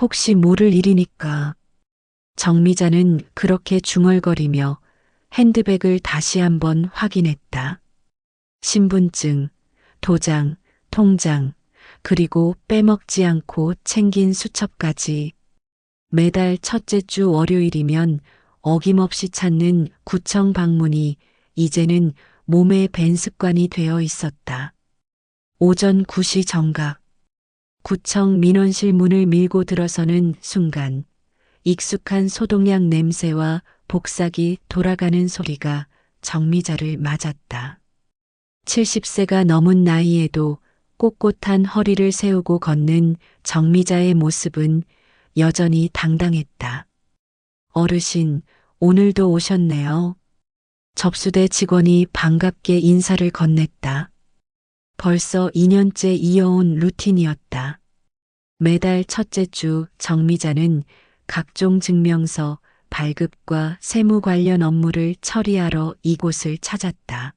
혹시 모를 일이니까. 정미자는 그렇게 중얼거리며 핸드백을 다시 한번 확인했다. 신분증, 도장, 통장, 그리고 빼먹지 않고 챙긴 수첩까지. 매달 첫째 주 월요일이면 어김없이 찾는 구청 방문이 이제는 몸에 밴 습관이 되어 있었다. 오전 9시 정각. 구청 민원실 문을 밀고 들어서는 순간 익숙한 소독약 냄새와 복사기 돌아가는 소리가 정미자를 맞았다. 70세가 넘은 나이에도 꼿꼿한 허리를 세우고 걷는 정미자의 모습은 여전히 당당했다. 어르신, 오늘도 오셨네요. 접수대 직원이 반갑게 인사를 건넸다. 벌써 2년째 이어온 루틴이었다. 매달 첫째 주 정미자는 각종 증명서, 발급과 세무 관련 업무를 처리하러 이곳을 찾았다.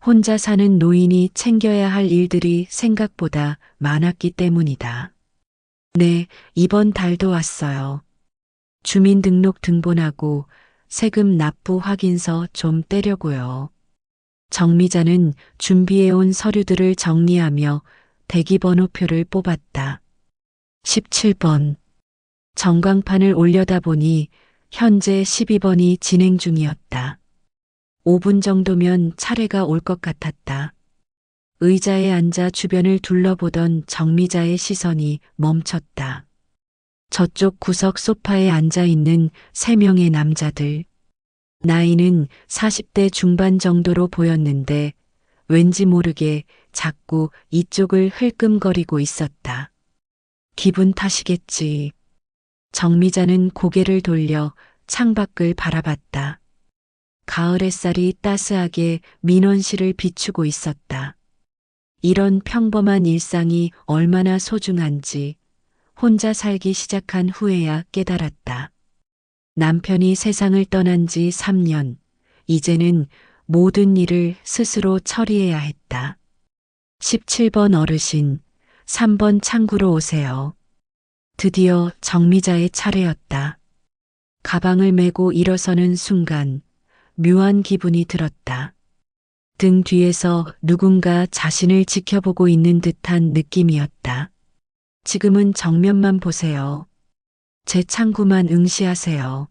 혼자 사는 노인이 챙겨야 할 일들이 생각보다 많았기 때문이다. 네, 이번 달도 왔어요. 주민등록 등본하고 세금 납부 확인서 좀 떼려고요. 정미자는 준비해온 서류들을 정리하며 대기번호표를 뽑았다. 17번. 전광판을 올려다보니 현재 12번이 진행 중이었다. 5분 정도면 차례가 올 것 같았다. 의자에 앉아 주변을 둘러보던 정미자의 시선이 멈췄다. 저쪽 구석 소파에 앉아 있는 3명의 남자들. 나이는 40대 중반 정도로 보였는데 왠지 모르게 자꾸 이쪽을 흘끔거리고 있었다. 기분 탓이겠지. 정미자는 고개를 돌려 창밖을 바라봤다. 가을 햇살이 따스하게 민원실을 비추고 있었다. 이런 평범한 일상이 얼마나 소중한지 혼자 살기 시작한 후에야 깨달았다. 남편이 세상을 떠난 지 3년, 이제는 모든 일을 스스로 처리해야 했다. 17번 어르신, 3번 창구로 오세요. 드디어 정미자의 차례였다. 가방을 메고 일어서는 순간 묘한 기분이 들었다. 등 뒤에서 누군가 자신을 지켜보고 있는 듯한 느낌이었다. 지금은 정면만 보세요. 제 창구만 응시하세요.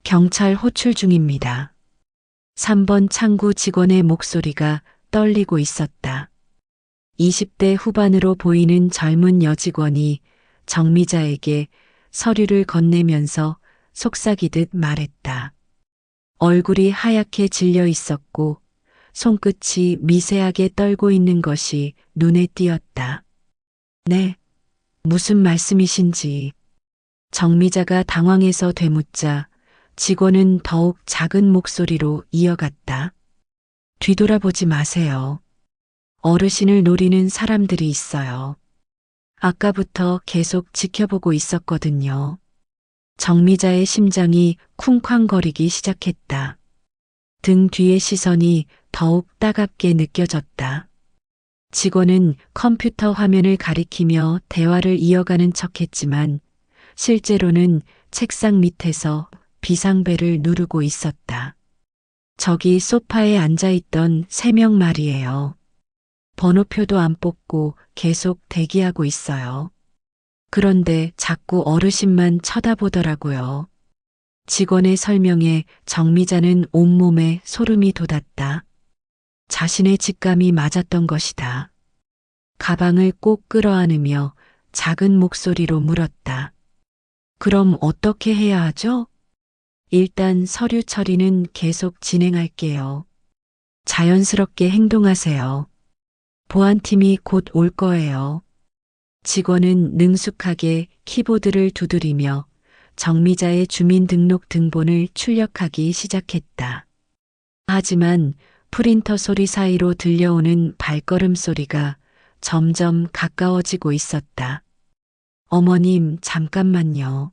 경찰 호출 중입니다. 3번 창구 직원의 목소리가 떨리고 있었다. 20대 후반으로 보이는 젊은 여직원이 정미자에게 서류를 건네면서 속삭이듯 말했다. 얼굴이 하얗게 질려 있었고 손끝이 미세하게 떨고 있는 것이 눈에 띄었다. 네, 무슨 말씀이신지. 정미자가 당황해서 되묻자 직원은 더욱 작은 목소리로 이어갔다. 뒤돌아보지 마세요. 어르신을 노리는 사람들이 있어요. 아까부터 계속 지켜보고 있었거든요. 정미자의 심장이 쿵쾅거리기 시작했다. 등 뒤의 시선이 더욱 따갑게 느껴졌다. 직원은 컴퓨터 화면을 가리키며 대화를 이어가는 척했지만 실제로는 책상 밑에서 비상벨을 누르고 있었다. 저기 소파에 앉아있던 3명 말이에요. 번호표도 안 뽑고 계속 대기하고 있어요. 그런데 자꾸 어르신만 쳐다보더라고요. 직원의 설명에 정미자는 온몸에 소름이 돋았다. 자신의 직감이 맞았던 것이다. 가방을 꼭 끌어안으며 작은 목소리로 물었다. 그럼 어떻게 해야 하죠? 일단 서류 처리는 계속 진행할게요. 자연스럽게 행동하세요. 보안팀이 곧 올 거예요. 직원은 능숙하게 키보드를 두드리며 정미자의 주민등록 등본을 출력하기 시작했다. 하지만 프린터 소리 사이로 들려오는 발걸음 소리가 점점 가까워지고 있었다. 어머님, 잠깐만요.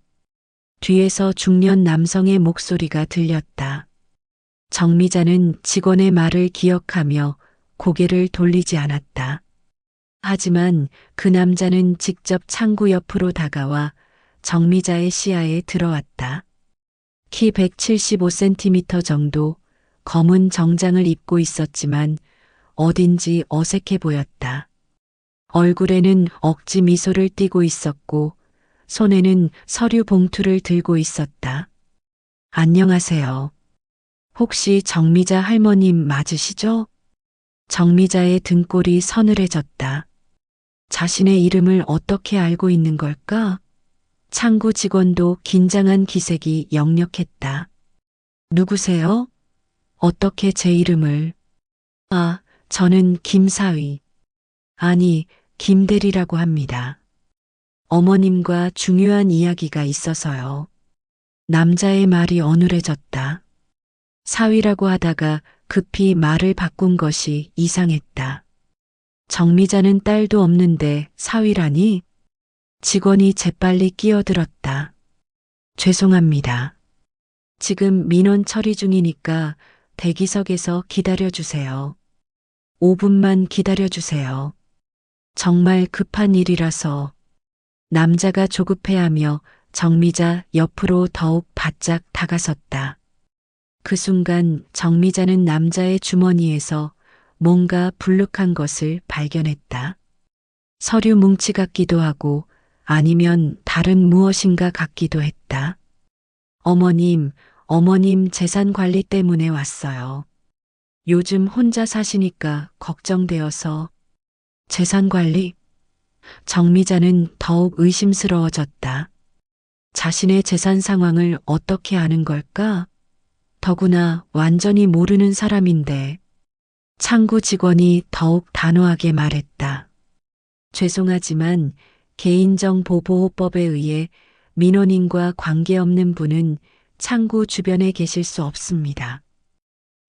뒤에서 중년 남성의 목소리가 들렸다. 정미자는 직원의 말을 기억하며 고개를 돌리지 않았다. 하지만 그 남자는 직접 창구 옆으로 다가와 정미자의 시야에 들어왔다. 키 175cm 정도, 검은 정장을 입고 있었지만 어딘지 어색해 보였다. 얼굴에는 억지 미소를 띠고 있었고 손에는 서류 봉투를 들고 있었다. 안녕하세요. 혹시 정미자 할머님 맞으시죠? 정미자의 등골이 서늘해졌다. 자신의 이름을 어떻게 알고 있는 걸까? 창구 직원도 긴장한 기색이 역력했다. 누구세요? 어떻게 제 이름을? 아, 저는 김사위. 아니, 김대리라고 합니다. 어머님과 중요한 이야기가 있어서요. 남자의 말이 어눌해졌다. 사위라고 하다가 급히 말을 바꾼 것이 이상했다. 정미자는 딸도 없는데 사위라니? 직원이 재빨리 끼어들었다. 죄송합니다. 지금 민원 처리 중이니까 대기석에서 기다려주세요. 5분만 기다려주세요. 정말 급한 일이라서. 남자가 조급해하며 정미자 옆으로 더욱 바짝 다가섰다. 그 순간 정미자는 남자의 주머니에서 뭔가 불룩한 것을 발견했다. 서류 뭉치 같기도 하고 아니면 다른 무엇인가 같기도 했다. 어머님 재산 관리 때문에 왔어요. 요즘 혼자 사시니까 걱정되어서. 재산 관리? 정미자는 더욱 의심스러워졌다. 자신의 재산 상황을 어떻게 아는 걸까? 더구나 완전히 모르는 사람인데. 창구 직원이 더욱 단호하게 말했다. 죄송하지만 개인정보보호법에 의해 민원인과 관계없는 분은 창구 주변에 계실 수 없습니다.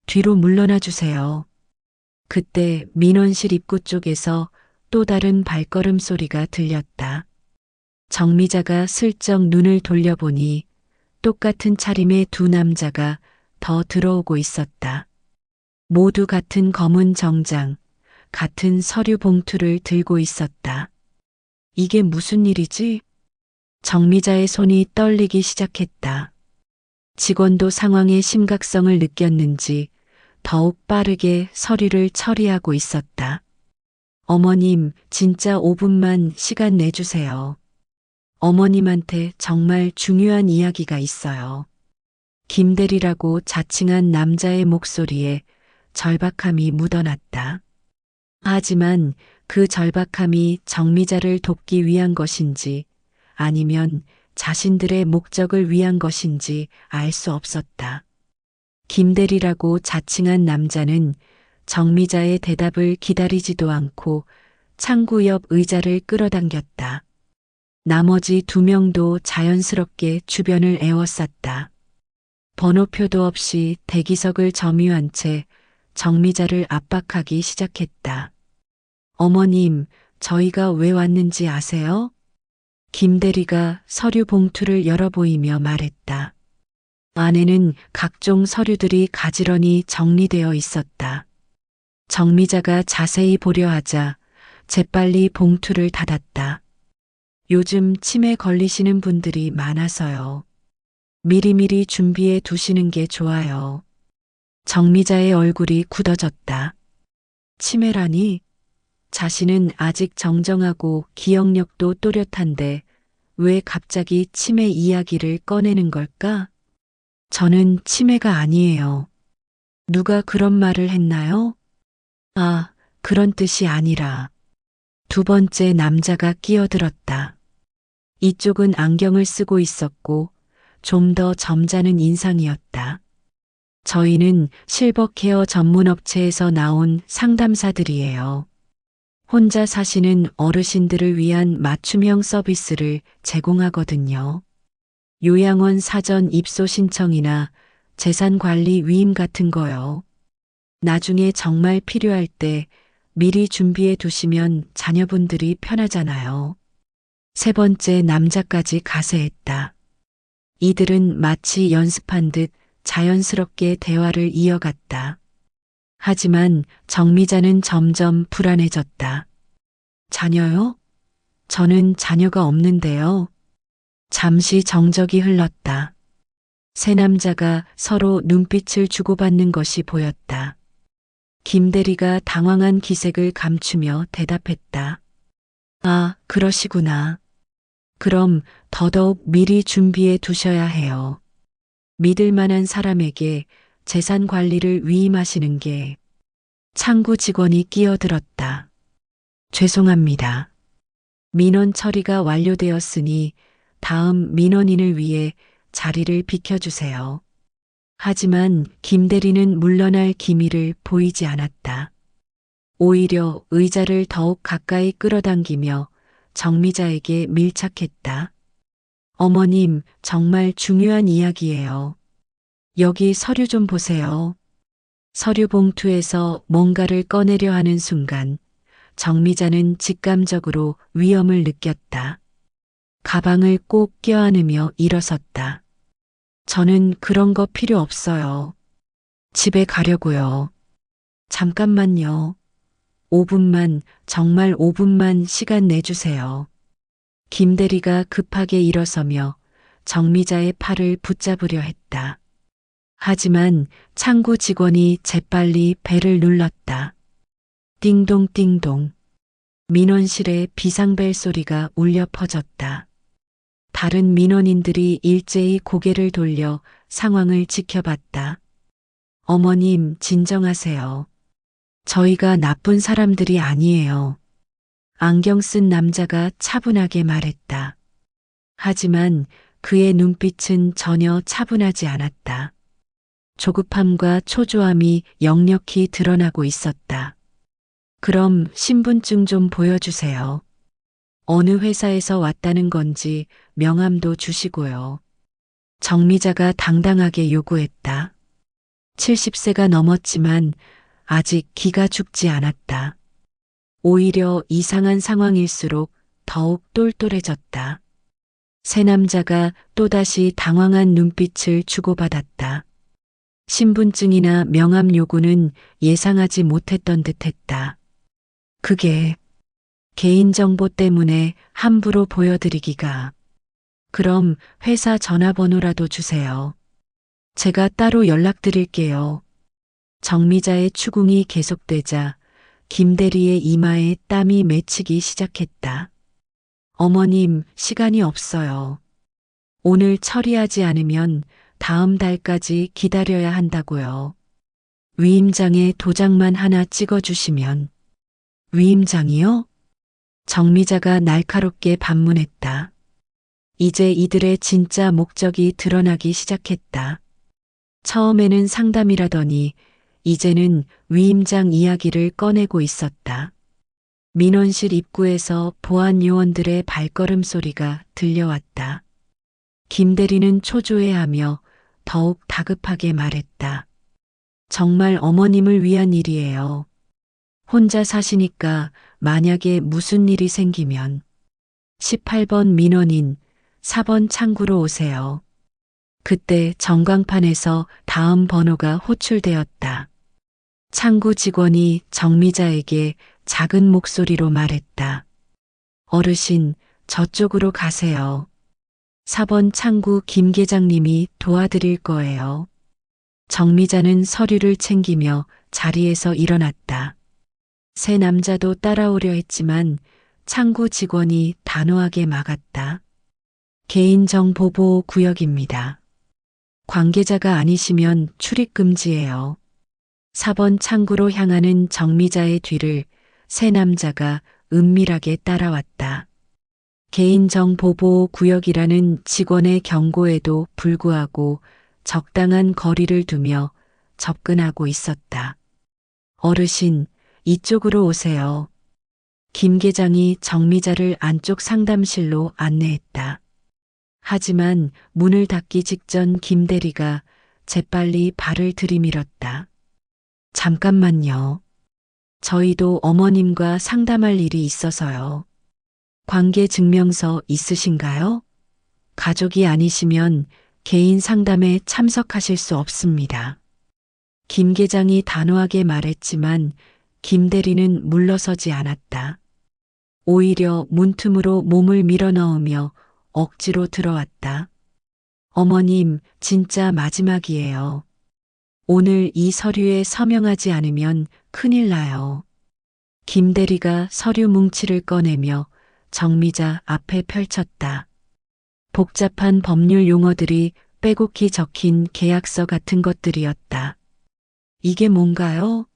뒤로 물러나 주세요. 그때 민원실 입구 쪽에서 또 다른 발걸음 소리가 들렸다. 정미자가 슬쩍 눈을 돌려보니 똑같은 차림의 두 남자가 더 들어오고 있었다. 모두 같은 검은 정장, 같은 서류 봉투를 들고 있었다. 이게 무슨 일이지? 정미자의 손이 떨리기 시작했다. 직원도 상황의 심각성을 느꼈는지 더욱 빠르게 서류를 처리하고 있었다. 어머님, 진짜 5분만 시간 내주세요. 어머님한테 정말 중요한 이야기가 있어요. 김대리라고 자칭한 남자의 목소리에 절박함이 묻어났다. 하지만 그 절박함이 정미자를 돕기 위한 것인지 아니면 자신들의 목적을 위한 것인지 알 수 없었다. 김대리라고 자칭한 남자는 정미자의 대답을 기다리지도 않고 창구 옆 의자를 끌어당겼다. 나머지 두 명도 자연스럽게 주변을 에워쌌다. 번호표도 없이 대기석을 점유한 채 정미자를 압박하기 시작했다. 어머님, 저희가 왜 왔는지 아세요? 김대리가 서류 봉투를 열어 보이며 말했다. 안에는 각종 서류들이 가지런히 정리되어 있었다. 정미자가 자세히 보려 하자 재빨리 봉투를 닫았다. 요즘 치매 걸리시는 분들이 많아서요. 미리미리 준비해 두시는 게 좋아요. 정미자의 얼굴이 굳어졌다. 치매라니? 자신은 아직 정정하고 기억력도 또렷한데 왜 갑자기 치매 이야기를 꺼내는 걸까? 저는 치매가 아니에요. 누가 그런 말을 했나요? 아, 그런 뜻이 아니라. 두 번째 남자가 끼어들었다. 이쪽은 안경을 쓰고 있었고 좀 더 점잖은 인상이었다. 저희는 실버케어 전문 업체에서 나온 상담사들이에요. 혼자 사시는 어르신들을 위한 맞춤형 서비스를 제공하거든요. 요양원 사전 입소 신청이나 재산 관리 위임 같은 거요. 나중에 정말 필요할 때 미리 준비해 두시면 자녀분들이 편하잖아요. 세 번째 남자까지 가세했다. 이들은 마치 연습한 듯 자연스럽게 대화를 이어갔다. 하지만 정미자는 점점 불안해졌다. 자녀요? 저는 자녀가 없는데요. 잠시 정적이 흘렀다. 세 남자가 서로 눈빛을 주고받는 것이 보였다. 김 대리가 당황한 기색을 감추며 대답했다. 아, 그러시구나. 그럼 더더욱 미리 준비해 두셔야 해요. 믿을 만한 사람에게 재산 관리를 위임하시는 게. 창구 직원이 끼어들었다. 죄송합니다. 민원 처리가 완료되었으니 다음 민원인을 위해 자리를 비켜주세요. 하지만 김 대리는 물러날 기미를 보이지 않았다. 오히려 의자를 더욱 가까이 끌어당기며 정미자에게 밀착했다. 어머님, 정말 중요한 이야기예요. 여기 서류 좀 보세요. 서류 봉투에서 뭔가를 꺼내려 하는 순간 정미자는 직감적으로 위험을 느꼈다. 가방을 꼭 껴안으며 일어섰다. 저는 그런 거 필요 없어요. 집에 가려고요. 잠깐만요. 5분만, 정말 5분만 시간 내주세요. 김 대리가 급하게 일어서며 정미자의 팔을 붙잡으려 했다. 하지만 창구 직원이 재빨리 벨을 눌렀다. 띵동띵동. 민원실에 비상벨 소리가 울려 퍼졌다. 다른 민원인들이 일제히 고개를 돌려 상황을 지켜봤다. 어머님, 진정하세요. 저희가 나쁜 사람들이 아니에요. 안경 쓴 남자가 차분하게 말했다. 하지만 그의 눈빛은 전혀 차분하지 않았다. 조급함과 초조함이 역력히 드러나고 있었다. 그럼 신분증 좀 보여주세요. 어느 회사에서 왔다는 건지 명함도 주시고요. 정미자가 당당하게 요구했다. 70세가 넘었지만 아직 기가 죽지 않았다. 오히려 이상한 상황일수록 더욱 똘똘해졌다. 세 남자가 또다시 당황한 눈빛을 주고받았다. 신분증이나 명함 요구는 예상하지 못했던 듯했다. 그게 개인정보 때문에 함부로 보여드리기가. 그럼 회사 전화번호라도 주세요. 제가 따로 연락드릴게요. 정미자의 추궁이 계속되자 김 대리의 이마에 땀이 맺히기 시작했다. 어머님, 시간이 없어요. 오늘 처리하지 않으면 다음 달까지 기다려야 한다고요. 위임장에 도장만 하나 찍어주시면. 위임장이요? 정미자가 날카롭게 반문했다. 이제 이들의 진짜 목적이 드러나기 시작했다. 처음에는 상담이라더니 이제는 위임장 이야기를 꺼내고 있었다. 민원실 입구에서 보안 요원들의 발걸음 소리가 들려왔다. 김 대리는 초조해하며 더욱 다급하게 말했다. 정말 어머님을 위한 일이에요. 혼자 사시니까 만약에 무슨 일이 생기면 18번 민원인 4번 창구로 오세요. 그때 전광판에서 다음 번호가 호출되었다. 창구 직원이 정미자에게 작은 목소리로 말했다. 어르신, 저쪽으로 가세요. 4번 창구 김 계장님이 도와드릴 거예요. 정미자는 서류를 챙기며 자리에서 일어났다. 세 남자도 따라오려 했지만 창구 직원이 단호하게 막았다. 개인정보보호 구역입니다. 관계자가 아니시면 출입 금지예요. 4번 창구로 향하는 정미자의 뒤를 세 남자가 은밀하게 따라왔다. 개인정보보호 구역이라는 직원의 경고에도 불구하고 적당한 거리를 두며 접근하고 있었다. 어르신, 이쪽으로 오세요. 김 계장이 정미자를 안쪽 상담실로 안내했다. 하지만 문을 닫기 직전 김 대리가 재빨리 발을 들이밀었다. 잠깐만요. 저희도 어머님과 상담할 일이 있어서요. 관계 증명서 있으신가요? 가족이 아니시면 개인 상담에 참석하실 수 없습니다. 김 계장이 단호하게 말했지만 김 대리는 물러서지 않았다. 오히려 문틈으로 몸을 밀어넣으며 억지로 들어왔다. 어머님, 진짜 마지막이에요. 오늘 이 서류에 서명하지 않으면 큰일 나요. 김대리가 서류 뭉치를 꺼내며 정미자 앞에 펼쳤다. 복잡한 법률 용어들이 빼곡히 적힌 계약서 같은 것들이었다. 이게 뭔가요?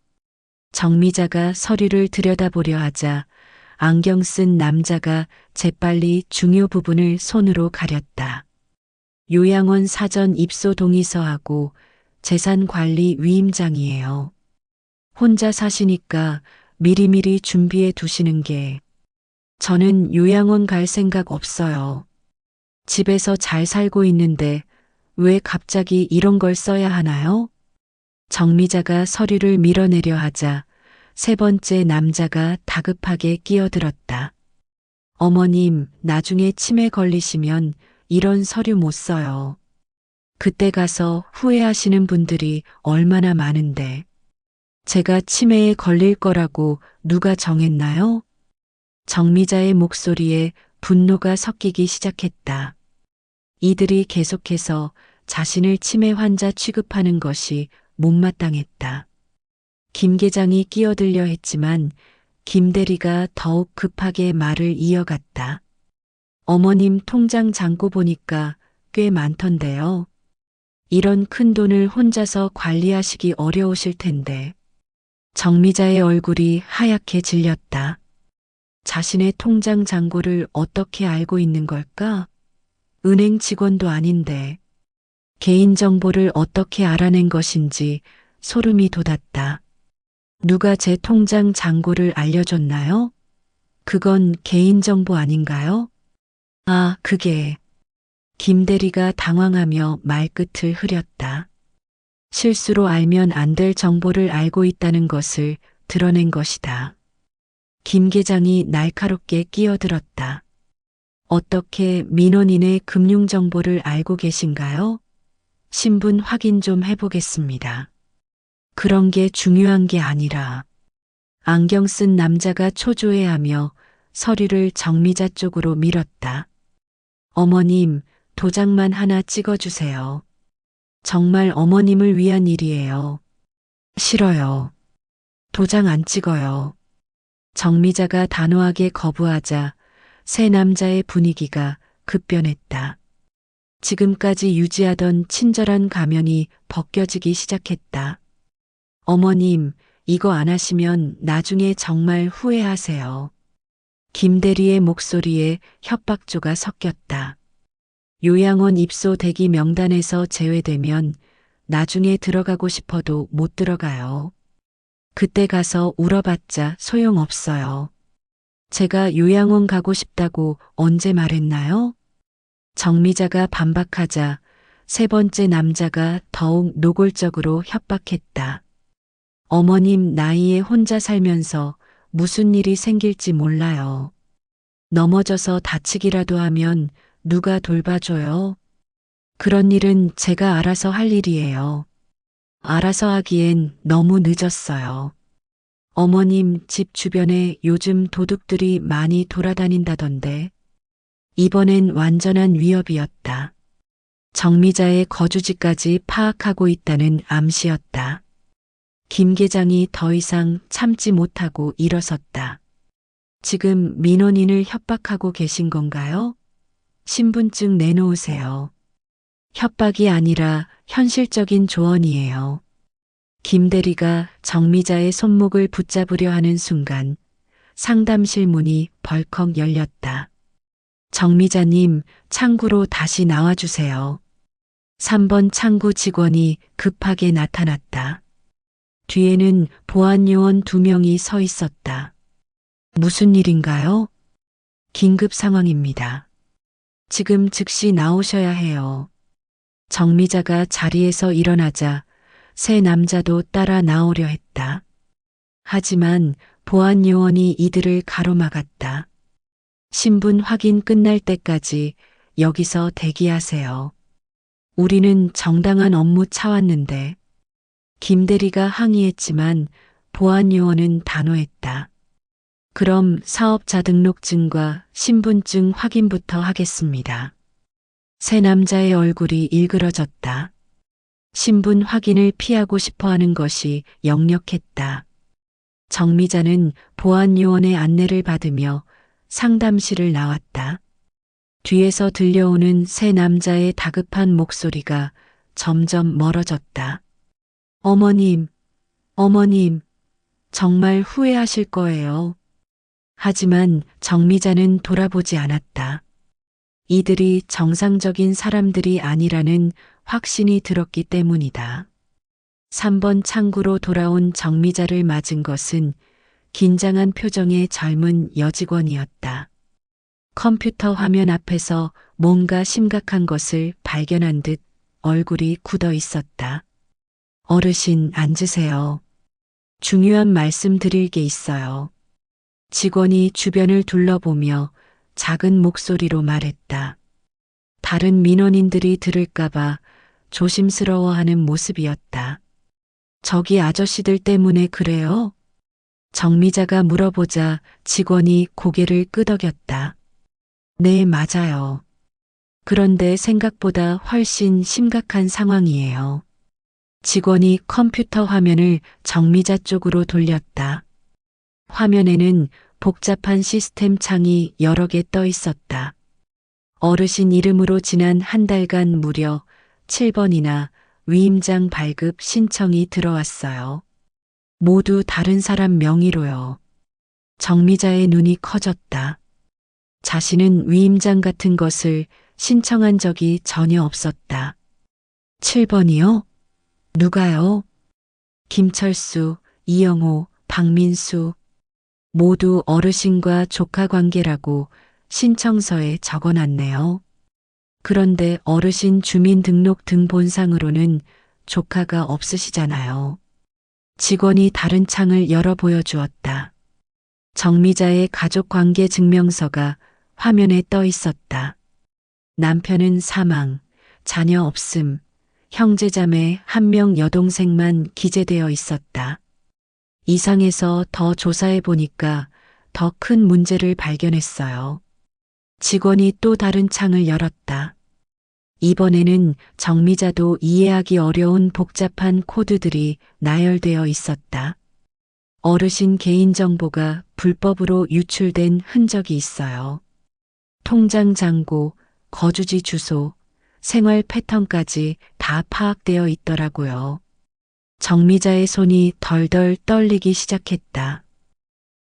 정미자가 서류를 들여다보려 하자 안경 쓴 남자가 재빨리 중요 부분을 손으로 가렸다. 요양원 사전 입소 동의서하고 재산관리 위임장이에요. 혼자 사시니까 미리미리 준비해 두시는 게. 저는 요양원 갈 생각 없어요. 집에서 잘 살고 있는데 왜 갑자기 이런 걸 써야 하나요? 정미자가 서류를 밀어내려 하자 세 번째 남자가 다급하게 끼어들었다. 어머님, 나중에 치매 걸리시면 이런 서류 못 써요. 그때 가서 후회하시는 분들이 얼마나 많은데. 제가 치매에 걸릴 거라고 누가 정했나요? 정미자의 목소리에 분노가 섞이기 시작했다. 이들이 계속해서 자신을 치매 환자 취급하는 것이 못마땅했다. 김 계장이 끼어들려 했지만 김 대리가 더욱 급하게 말을 이어갔다. 어머님 통장 잔고 보니까 꽤 많던데요. 이런 큰 돈을 혼자서 관리하시기 어려우실 텐데. 정미자의 얼굴이 하얗게 질렸다. 자신의 통장 잔고를 어떻게 알고 있는 걸까? 은행 직원도 아닌데. 개인정보를 어떻게 알아낸 것인지 소름이 돋았다. 누가 제 통장 잔고를 알려줬나요? 그건 개인정보 아닌가요? 아, 그게. 김 대리가 당황하며 말끝을 흐렸다. 실수로 알면 안 될 정보를 알고 있다는 것을 드러낸 것이다. 김 계장이 날카롭게 끼어들었다. 어떻게 민원인의 금융정보를 알고 계신가요? 신분 확인 좀 해보겠습니다. 그런 게 중요한 게 아니라. 안경 쓴 남자가 초조해하며 서류를 정미자 쪽으로 밀었다. 어머님, 도장만 하나 찍어주세요. 정말 어머님을 위한 일이에요. 싫어요. 도장 안 찍어요. 정미자가 단호하게 거부하자 세 남자의 분위기가 급변했다. 지금까지 유지하던 친절한 가면이 벗겨지기 시작했다. 어머님, 이거 안 하시면 나중에 정말 후회하세요. 김 대리의 목소리에 협박조가 섞였다. 요양원 입소 대기 명단에서 제외되면 나중에 들어가고 싶어도 못 들어가요. 그때 가서 울어봤자 소용없어요. 제가 요양원 가고 싶다고 언제 말했나요? 정미자가 반박하자 세 번째 남자가 더욱 노골적으로 협박했다. 어머님 나이에 혼자 살면서 무슨 일이 생길지 몰라요. 넘어져서 다치기라도 하면 누가 돌봐줘요? 그런 일은 제가 알아서 할 일이에요. 알아서 하기엔 너무 늦었어요. 어머님 집 주변에 요즘 도둑들이 많이 돌아다닌다던데. 이번엔 완전한 위협이었다. 정미자의 거주지까지 파악하고 있다는 암시였다. 김 계장이 더 이상 참지 못하고 일어섰다. 지금 민원인을 협박하고 계신 건가요? 신분증 내놓으세요. 협박이 아니라 현실적인 조언이에요. 김 대리가 정미자의 손목을 붙잡으려 하는 순간 상담실 문이 벌컥 열렸다. 정미자님, 창구로 다시 나와주세요. 3번 창구 직원이 급하게 나타났다. 뒤에는 보안요원 2명이 서 있었다. 무슨 일인가요? 긴급 상황입니다. 지금 즉시 나오셔야 해요. 정미자가 자리에서 일어나자 세 남자도 따라 나오려 했다. 하지만 보안요원이 이들을 가로막았다. 신분 확인 끝날 때까지 여기서 대기하세요. 우리는 정당한 업무 차왔는데. 김 대리가 항의했지만 보안요원은 단호했다. 그럼 사업자 등록증과 신분증 확인부터 하겠습니다. 새 남자의 얼굴이 일그러졌다. 신분 확인을 피하고 싶어 하는 것이 역력했다. 정미자는 보안요원의 안내를 받으며 상담실을 나왔다. 뒤에서 들려오는 새 남자의 다급한 목소리가 점점 멀어졌다. 어머님, 어머님, 정말 후회하실 거예요. 하지만 정미자는 돌아보지 않았다. 이들이 정상적인 사람들이 아니라는 확신이 들었기 때문이다. 3번 창구로 돌아온 정미자를 맞은 것은 긴장한 표정의 젊은 여직원이었다. 컴퓨터 화면 앞에서 뭔가 심각한 것을 발견한 듯 얼굴이 굳어 있었다. 어르신 앉으세요. 중요한 말씀 드릴 게 있어요. 직원이 주변을 둘러보며 작은 목소리로 말했다. 다른 민원인들이 들을까봐 조심스러워하는 모습이었다. 저기 아저씨들 때문에 그래요? 정미자가 물어보자 직원이 고개를 끄덕였다. 네, 맞아요. 그런데 생각보다 훨씬 심각한 상황이에요. 직원이 컴퓨터 화면을 정미자 쪽으로 돌렸다. 화면에는 복잡한 시스템 창이 여러 개 떠 있었다. 어르신 이름으로 지난 한 달간 무려 7번이나 위임장 발급 신청이 들어왔어요. 모두 다른 사람 명의로요. 정미자의 눈이 커졌다. 자신은 위임장 같은 것을 신청한 적이 전혀 없었다. 7번이요? 누가요? 김철수, 이영호, 박민수. 모두 어르신과 조카 관계라고 신청서에 적어놨네요. 그런데 어르신 주민등록 등본상으로는 조카가 없으시잖아요. 직원이 다른 창을 열어 보여주었다. 정미자의 가족관계 증명서가 화면에 떠 있었다. 남편은 사망, 자녀 없음, 형제자매 1명 여동생만 기재되어 있었다. 이상해서 더 조사해 보니까 더 큰 문제를 발견했어요. 직원이 또 다른 창을 열었다. 이번에는 정미자도 이해하기 어려운 복잡한 코드들이 나열되어 있었다. 어르신 개인정보가 불법으로 유출된 흔적이 있어요. 통장 잔고, 거주지 주소, 생활 패턴까지 다 파악되어 있더라고요. 정미자의 손이 덜덜 떨리기 시작했다.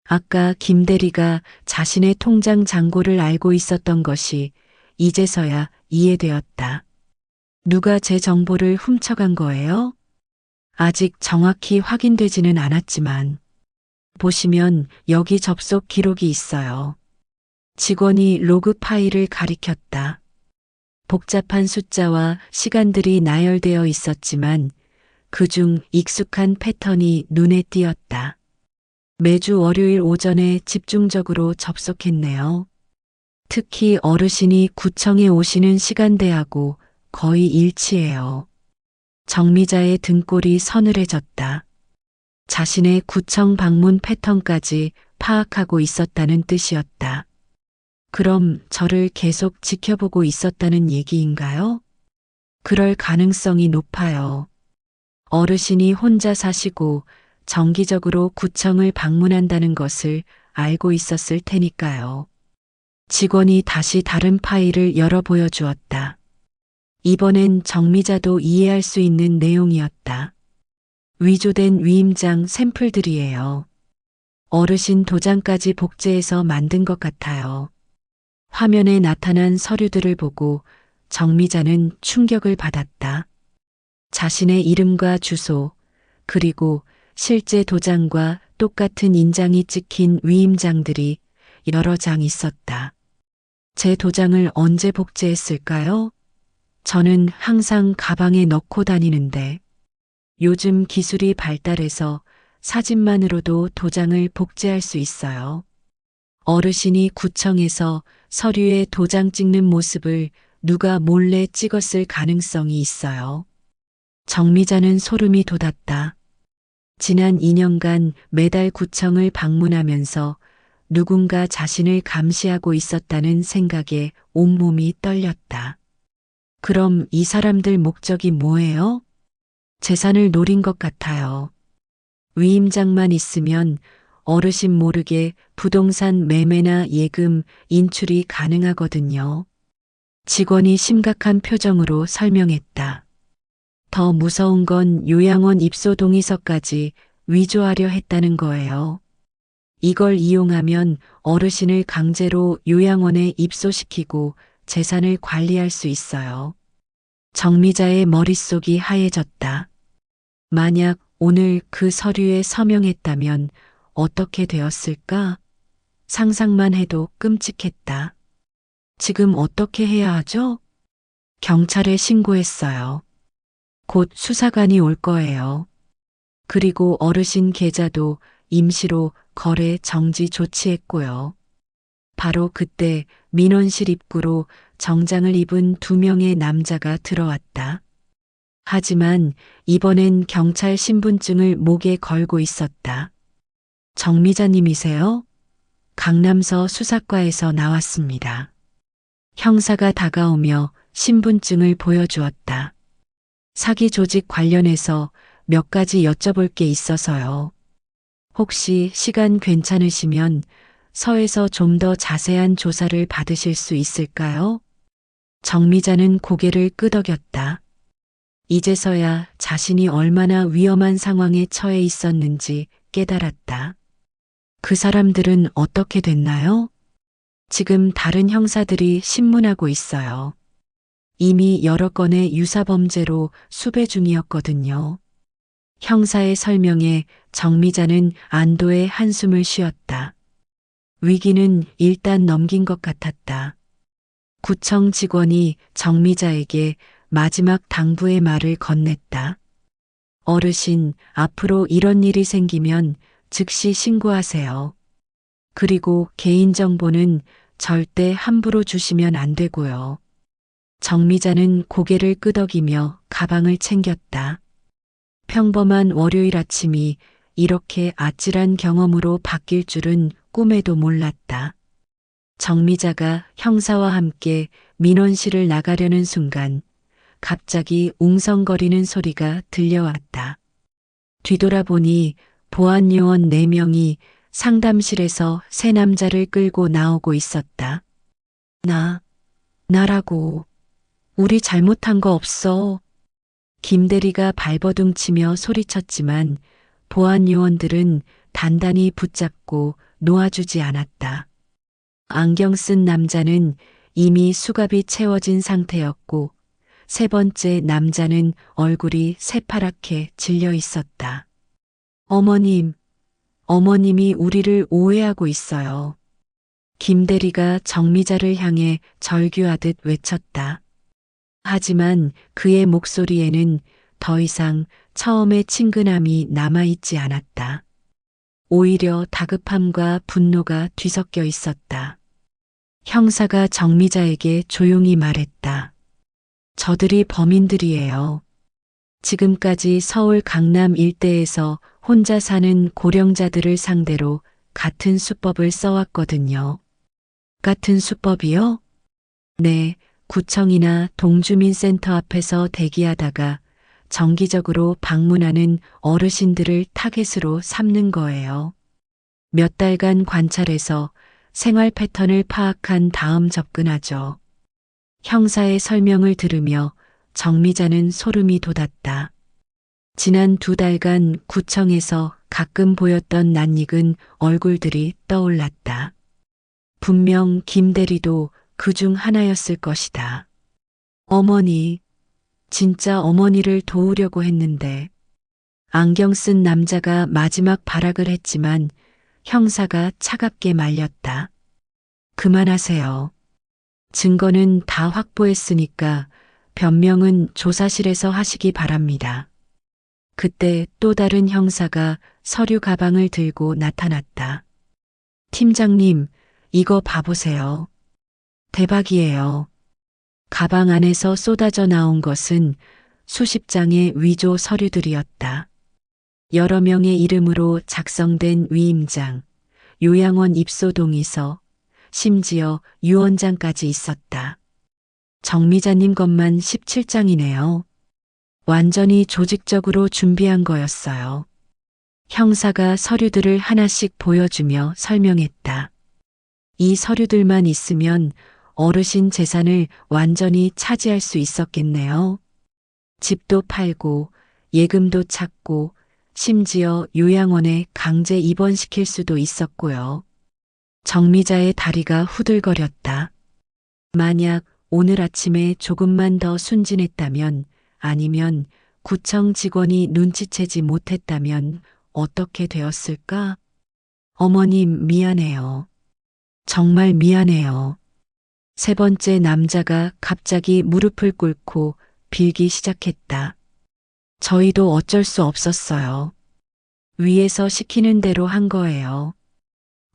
아까 김 대리가 자신의 통장 잔고를 알고 있었던 것이 이제서야 이해되었다. 누가 제 정보를 훔쳐간 거예요? 아직 정확히 확인되지는 않았지만 보시면 여기 접속 기록이 있어요. 직원이 로그 파일을 가리켰다. 복잡한 숫자와 시간들이 나열되어 있었지만 그중 익숙한 패턴이 눈에 띄었다. 매주 월요일 오전에 집중적으로 접속했네요. 특히 어르신이 구청에 오시는 시간대하고 거의 일치해요. 정미자의 등골이 서늘해졌다. 자신의 구청 방문 패턴까지 파악하고 있었다는 뜻이었다. 그럼 저를 계속 지켜보고 있었다는 얘기인가요? 그럴 가능성이 높아요. 어르신이 혼자 사시고 정기적으로 구청을 방문한다는 것을 알고 있었을 테니까요. 직원이 다시 다른 파일을 열어 보여주었다. 이번엔 정미자도 이해할 수 있는 내용이었다. 위조된 위임장 샘플들이에요. 어르신 도장까지 복제해서 만든 것 같아요. 화면에 나타난 서류들을 보고 정미자는 충격을 받았다. 자신의 이름과 주소, 그리고 실제 도장과 똑같은 인장이 찍힌 위임장들이 여러 장 있었다. 제 도장을 언제 복제했을까요? 저는 항상 가방에 넣고 다니는데 요즘 기술이 발달해서 사진만으로도 도장을 복제할 수 있어요. 어르신이 구청에서 서류에 도장 찍는 모습을 누가 몰래 찍었을 가능성이 있어요. 정미자는 소름이 돋았다. 지난 2년간 매달 구청을 방문하면서 누군가 자신을 감시하고 있었다는 생각에 온몸이 떨렸다. 그럼 이 사람들 목적이 뭐예요? 재산을 노린 것 같아요. 위임장만 있으면 어르신 모르게 부동산 매매나 예금, 인출이 가능하거든요. 직원이 심각한 표정으로 설명했다. 더 무서운 건 요양원 입소 동의서까지 위조하려 했다는 거예요. 이걸 이용하면 어르신을 강제로 요양원에 입소시키고 재산을 관리할 수 있어요. 정미자의 머릿속이 하얘졌다. 만약 오늘 그 서류에 서명했다면 어떻게 되었을까? 상상만 해도 끔찍했다. 지금 어떻게 해야 하죠? 경찰에 신고했어요. 곧 수사관이 올 거예요. 그리고 어르신 계좌도 임시로 거래 정지 조치했고요. 바로 그때 민원실 입구로 정장을 입은 2명의 남자가 들어왔다. 하지만 이번엔 경찰 신분증을 목에 걸고 있었다. 정미자님이세요? 강남서 수사과에서 나왔습니다. 형사가 다가오며 신분증을 보여주었다. 사기 조직 관련해서 몇 가지 여쭤볼 게 있어서요. 혹시 시간 괜찮으시면 서에서 좀 더 자세한 조사를 받으실 수 있을까요? 정미자는 고개를 끄덕였다. 이제서야 자신이 얼마나 위험한 상황에 처해 있었는지 깨달았다. 그 사람들은 어떻게 됐나요? 지금 다른 형사들이 신문하고 있어요. 이미 여러 건의 유사범죄로 수배 중이었거든요. 형사의 설명에 정미자는 안도의 한숨을 쉬었다. 위기는 일단 넘긴 것 같았다. 구청 직원이 정미자에게 마지막 당부의 말을 건넸다. 어르신, 앞으로 이런 일이 생기면 즉시 신고하세요. 그리고 개인정보는 절대 함부로 주시면 안 되고요. 정미자는 고개를 끄덕이며 가방을 챙겼다. 평범한 월요일 아침이 이렇게 아찔한 경험으로 바뀔 줄은 꿈에도 몰랐다. 정미자가 형사와 함께 민원실을 나가려는 순간 갑자기 웅성거리는 소리가 들려왔다. 뒤돌아보니 보안요원 4명이 상담실에서 세 남자를 끌고 나오고 있었다. 나라고. 우리 잘못한 거 없어. 김대리가 발버둥치며 소리쳤지만 보안요원들은 단단히 붙잡고 놓아주지 않았다. 안경 쓴 남자는 이미 수갑이 채워진 상태였고 3번째 남자는 얼굴이 새파랗게 질려 있었다. 어머님이 우리를 오해하고 있어요. 김대리가 정미자를 향해 절규하듯 외쳤다. 하지만 그의 목소리에는 더 이상 처음의 친근함이 남아있지 않았다. 오히려 다급함과 분노가 뒤섞여 있었다. 형사가 정미자에게 조용히 말했다. 저들이 범인들이에요. 지금까지 서울 강남 일대에서 혼자 사는 고령자들을 상대로 같은 수법을 써왔거든요. 같은 수법이요? 네, 구청이나 동주민센터 앞에서 대기하다가 정기적으로 방문하는 어르신들을 타겟으로 삼는 거예요. 몇 달간 관찰해서 생활 패턴을 파악한 다음 접근하죠. 형사의 설명을 들으며 정미자는 소름이 돋았다. 지난 2달간 구청에서 가끔 보였던 낯익은 얼굴들이 떠올랐다. 분명 김대리도 그중 하나였을 것이다. 어머니, 진짜 어머니를 도우려고 했는데. 안경 쓴 남자가 마지막 발악을 했지만 형사가 차갑게 말렸다. 그만하세요. 증거는 다 확보했으니까 변명은 조사실에서 하시기 바랍니다. 그때 또 다른 형사가 서류 가방을 들고 나타났다. 팀장님, 이거 봐보세요. 대박이에요. 가방 안에서 쏟아져 나온 것은 수십 장의 위조 서류들이었다. 여러 명의 이름으로 작성된 위임장, 요양원 입소 동의서, 심지어 유언장까지 있었다. 정미자님 것만 17장이네요. 완전히 조직적으로 준비한 거였어요. 형사가 서류들을 하나씩 보여주며 설명했다. 이 서류들만 있으면 어르신 재산을 완전히 차지할 수 있었겠네요. 집도 팔고 예금도 찾고 심지어 요양원에 강제 입원시킬 수도 있었고요. 정미자의 다리가 후들거렸다. 만약 오늘 아침에 조금만 더 순진했다면, 아니면 구청 직원이 눈치채지 못했다면 어떻게 되었을까? 어머님 미안해요. 정말 미안해요. 세 번째 남자가 갑자기 무릎을 꿇고 빌기 시작했다. 저희도 어쩔 수 없었어요. 위에서 시키는 대로 한 거예요.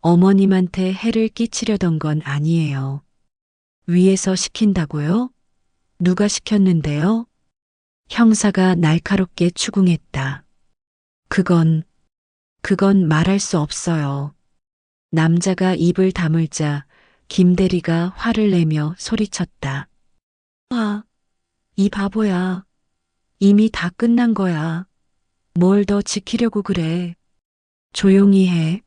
어머님한테 해를 끼치려던 건 아니에요. 위에서 시킨다고요? 누가 시켰는데요? 형사가 날카롭게 추궁했다. 그건 말할 수 없어요. 남자가 입을 다물자 김대리가 화를 내며 소리쳤다. 아, 이 바보야. 이미 다 끝난 거야. 뭘 더 지키려고 그래. 조용히 해.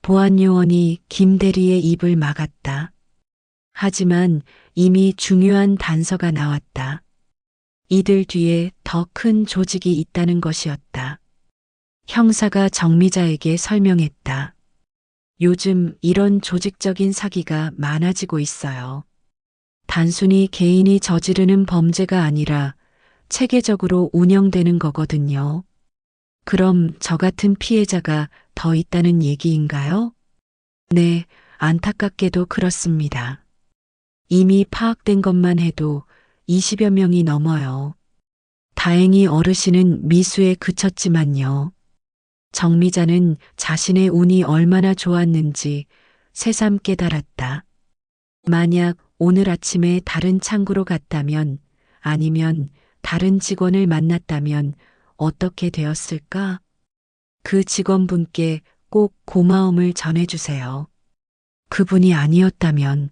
보안요원이 김대리의 입을 막았다. 하지만 이미 중요한 단서가 나왔다. 이들 뒤에 더 큰 조직이 있다는 것이었다. 형사가 정미자에게 설명했다. 요즘 이런 조직적인 사기가 많아지고 있어요. 단순히 개인이 저지르는 범죄가 아니라 체계적으로 운영되는 거거든요. 그럼 저 같은 피해자가 더 있다는 얘기인가요? 네, 안타깝게도 그렇습니다. 이미 파악된 것만 해도 20여 명이 넘어요. 다행히 어르신은 미수에 그쳤지만요. 정미자는 자신의 운이 얼마나 좋았는지 새삼 깨달았다. 만약 오늘 아침에 다른 창구로 갔다면, 아니면 다른 직원을 만났다면 어떻게 되었을까? 그 직원분께 꼭 고마움을 전해주세요. 그분이 아니었다면,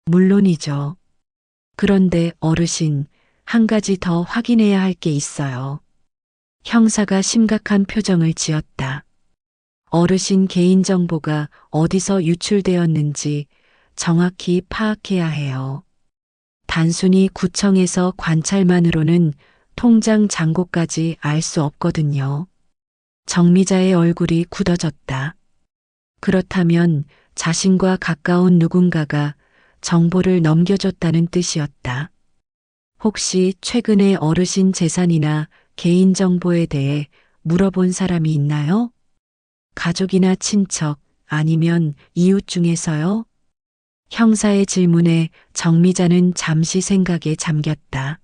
물론이죠. 그런데 어르신, 한 가지 더 확인해야 할 게 있어요. 형사가 심각한 표정을 지었다. 어르신 개인정보가 어디서 유출되었는지 정확히 파악해야 해요. 단순히 구청에서 관찰만으로는 통장 잔고까지 알 수 없거든요. 정미자의 얼굴이 굳어졌다. 그렇다면 자신과 가까운 누군가가 정보를 넘겨줬다는 뜻이었다. 혹시 최근에 어르신 재산이나 개인정보에 대해 물어본 사람이 있나요? 가족이나 친척, 아니면 이웃 중에서요? 형사의 질문에 정미자는 잠시 생각에 잠겼다.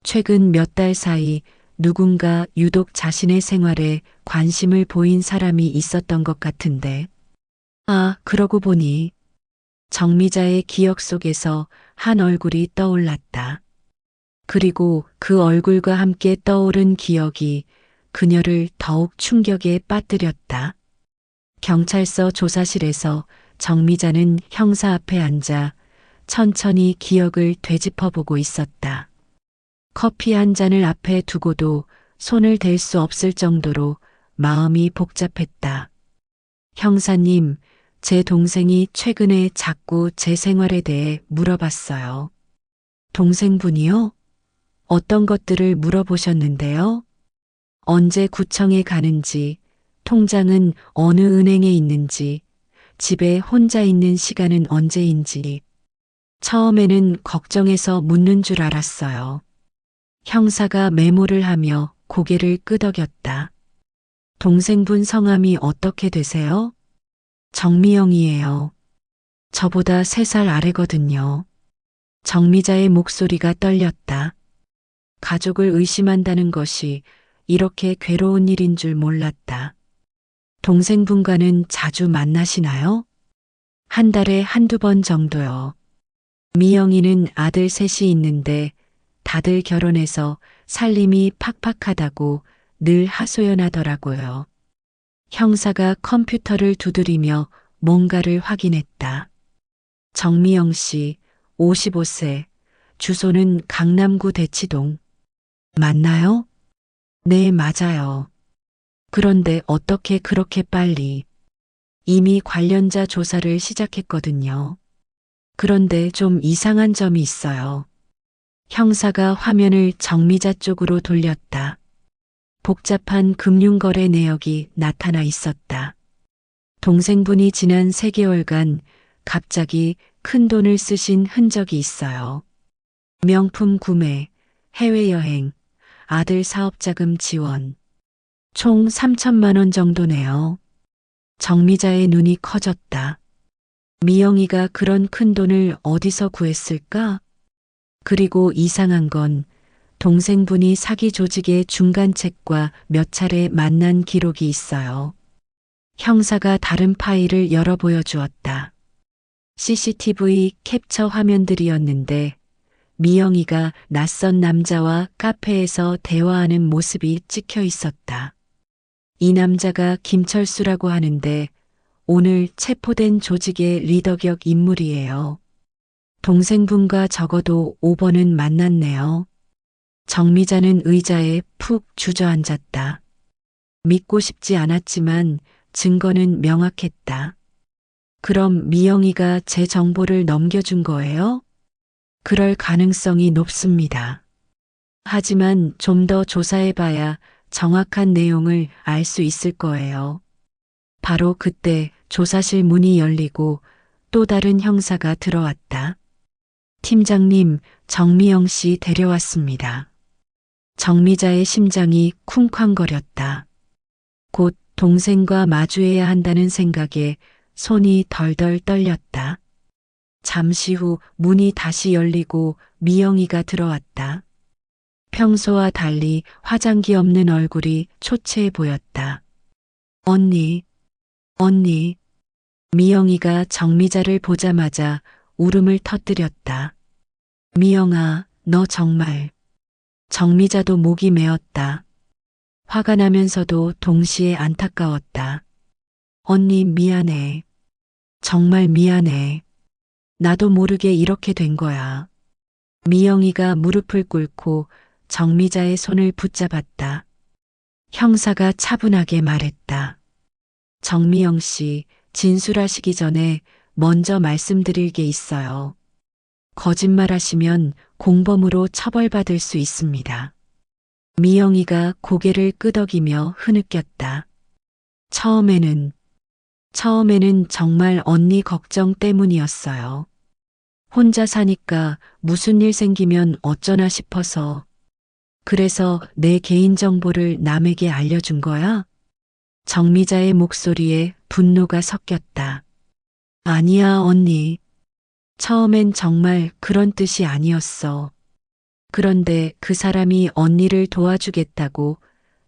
최근 몇 달 사이 누군가 유독 자신의 생활에 관심을 보인 사람이 있었던 것 같은데. 아, 그러고 보니 정미자의 기억 속에서 한 얼굴이 떠올랐다. 그리고 그 얼굴과 함께 떠오른 기억이 그녀를 더욱 충격에 빠뜨렸다. 경찰서 조사실에서 정미자는 형사 앞에 앉아 천천히 기억을 되짚어보고 있었다. 커피 한 잔을 앞에 두고도 손을 댈 수 없을 정도로 마음이 복잡했다. 형사님, 제 동생이 최근에 자꾸 제 생활에 대해 물어봤어요. 동생분이요? 어떤 것들을 물어보셨는데요? 언제 구청에 가는지, 통장은 어느 은행에 있는지, 집에 혼자 있는 시간은 언제인지. 처음에는 걱정해서 묻는 줄 알았어요. 형사가 메모를 하며 고개를 끄덕였다. 동생분 성함이 어떻게 되세요? 정미영이에요. 저보다 3살 아래거든요. 정미자의 목소리가 떨렸다. 가족을 의심한다는 것이 이렇게 괴로운 일인 줄 몰랐다. 동생분과는 자주 만나시나요? 한 달에 한두 번 정도요. 미영이는 아들 셋이 있는데 다들 결혼해서 살림이 팍팍하다고 늘 하소연하더라고요. 형사가 컴퓨터를 두드리며 뭔가를 확인했다. 정미영 씨, 55세, 주소는 강남구 대치동. 맞나요? 네, 맞아요. 그런데 어떻게 그렇게 빨리? 이미 관련자 조사를 시작했거든요. 그런데 좀 이상한 점이 있어요. 형사가 화면을 정미자 쪽으로 돌렸다. 복잡한 금융거래 내역이 나타나 있었다. 동생분이 지난 3개월간 갑자기 큰 돈을 쓰신 흔적이 있어요. 명품 구매, 해외여행, 아들 사업자금 지원. 총 3천만 원 정도네요. 정미자의 눈이 커졌다. 미영이가 그런 큰 돈을 어디서 구했을까? 그리고 이상한 건 동생분이 사기 조직의 중간책과 몇 차례 만난 기록이 있어요. 형사가 다른 파일을 열어 보여주었다. CCTV 캡처 화면들이었는데 미영이가 낯선 남자와 카페에서 대화하는 모습이 찍혀 있었다. 이 남자가 김철수라고 하는데 오늘 체포된 조직의 리더격 인물이에요. 동생분과 적어도 5번은 만났네요. 정미자는 의자에 푹 주저앉았다. 믿고 싶지 않았지만 증거는 명확했다. 그럼 미영이가 제 정보를 넘겨준 거예요? 그럴 가능성이 높습니다. 하지만 좀 더 조사해봐야 정확한 내용을 알 수 있을 거예요. 바로 그때 조사실 문이 열리고 또 다른 형사가 들어왔다. 팀장님, 정미영 씨 데려왔습니다. 정미자의 심장이 쿵쾅거렸다. 곧 동생과 마주해야 한다는 생각에 손이 덜덜 떨렸다. 잠시 후 문이 다시 열리고 미영이가 들어왔다. 평소와 달리 화장기 없는 얼굴이 초췌해 보였다. 언니, 언니. 미영이가 정미자를 보자마자 울음을 터뜨렸다. 미영아, 너 정말. 정미자도 목이 메었다. 화가 나면서도 동시에 안타까웠다. 언니 미안해. 정말 미안해. 나도 모르게 이렇게 된 거야. 미영이가 무릎을 꿇고 정미자의 손을 붙잡았다. 형사가 차분하게 말했다. 정미영 씨, 진술하시기 전에 먼저 말씀드릴 게 있어요. 거짓말하시면 공범으로 처벌받을 수 있습니다. 미영이가 고개를 끄덕이며 흐느꼈다. 처음에는 정말 언니 걱정 때문이었어요. 혼자 사니까 무슨 일 생기면 어쩌나 싶어서. 그래서 내 개인정보를 남에게 알려준 거야? 정미자의 목소리에 분노가 섞였다. 아니야, 언니. 처음엔 정말 그런 뜻이 아니었어. 그런데 그 사람이 언니를 도와주겠다고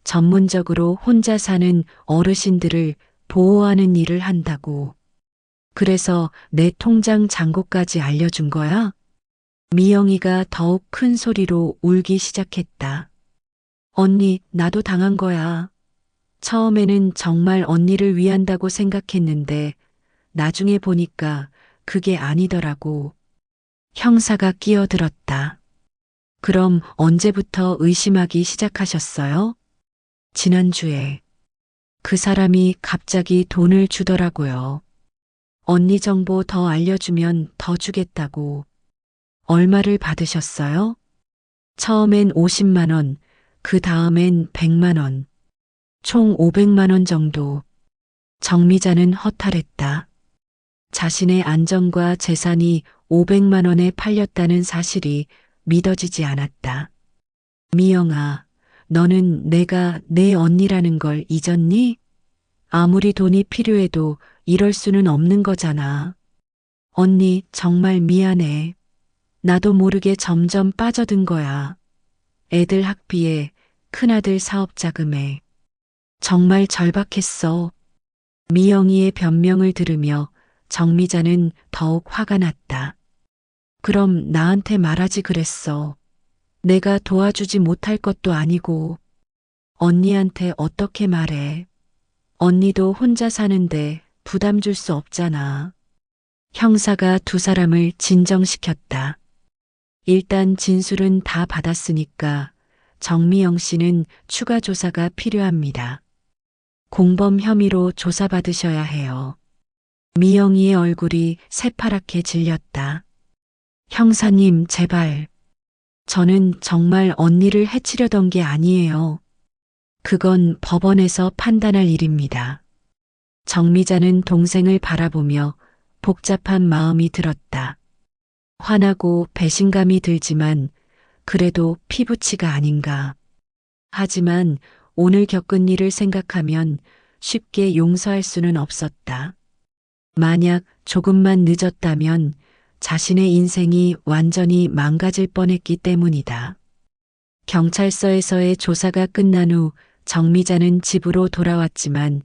전문적으로 혼자 사는 어르신들을 보호하는 일을 한다고. 그래서 내 통장 잔고까지 알려준 거야? 미영이가 더욱 큰 소리로 울기 시작했다. 언니, 나도 당한 거야. 처음에는 정말 언니를 위한다고 생각했는데 나중에 보니까 그게 아니더라고. 형사가 끼어들었다. 그럼 언제부터 의심하기 시작하셨어요? 지난주에. 그 사람이 갑자기 돈을 주더라고요. 언니 정보 더 알려주면 더 주겠다고. 얼마를 받으셨어요? 처음엔 50만 원, 그 다음엔 100만 원. 총 500만 원 정도. 정미자는 허탈했다. 자신의 안정과 재산이 500만 원에 팔렸다는 사실이 믿어지지 않았다. 미영아, 너는 내가 내 언니라는 걸 잊었니? 아무리 돈이 필요해도 이럴 수는 없는 거잖아. 언니, 정말 미안해. 나도 모르게 점점 빠져든 거야. 애들 학비에, 큰아들 사업 자금에. 정말 절박했어. 미영이의 변명을 들으며 정미자는 더욱 화가 났다. 그럼 나한테 말하지 그랬어. 내가 도와주지 못할 것도 아니고. 언니한테 어떻게 말해. 언니도 혼자 사는데 부담 줄 수 없잖아. 형사가 두 사람을 진정시켰다. 일단 진술은 다 받았으니까 정미영 씨는 추가 조사가 필요합니다. 공범 혐의로 조사받으셔야 해요. 미영이의 얼굴이 새파랗게 질렸다. 형사님, 제발. 저는 정말 언니를 해치려던 게 아니에요. 그건 법원에서 판단할 일입니다. 정미자는 동생을 바라보며 복잡한 마음이 들었다. 화나고 배신감이 들지만 그래도 피부치가 아닌가. 하지만 오늘 겪은 일을 생각하면 쉽게 용서할 수는 없었다. 만약 조금만 늦었다면 자신의 인생이 완전히 망가질 뻔했기 때문이다. 경찰서에서의 조사가 끝난 후 정미자는 집으로 돌아왔지만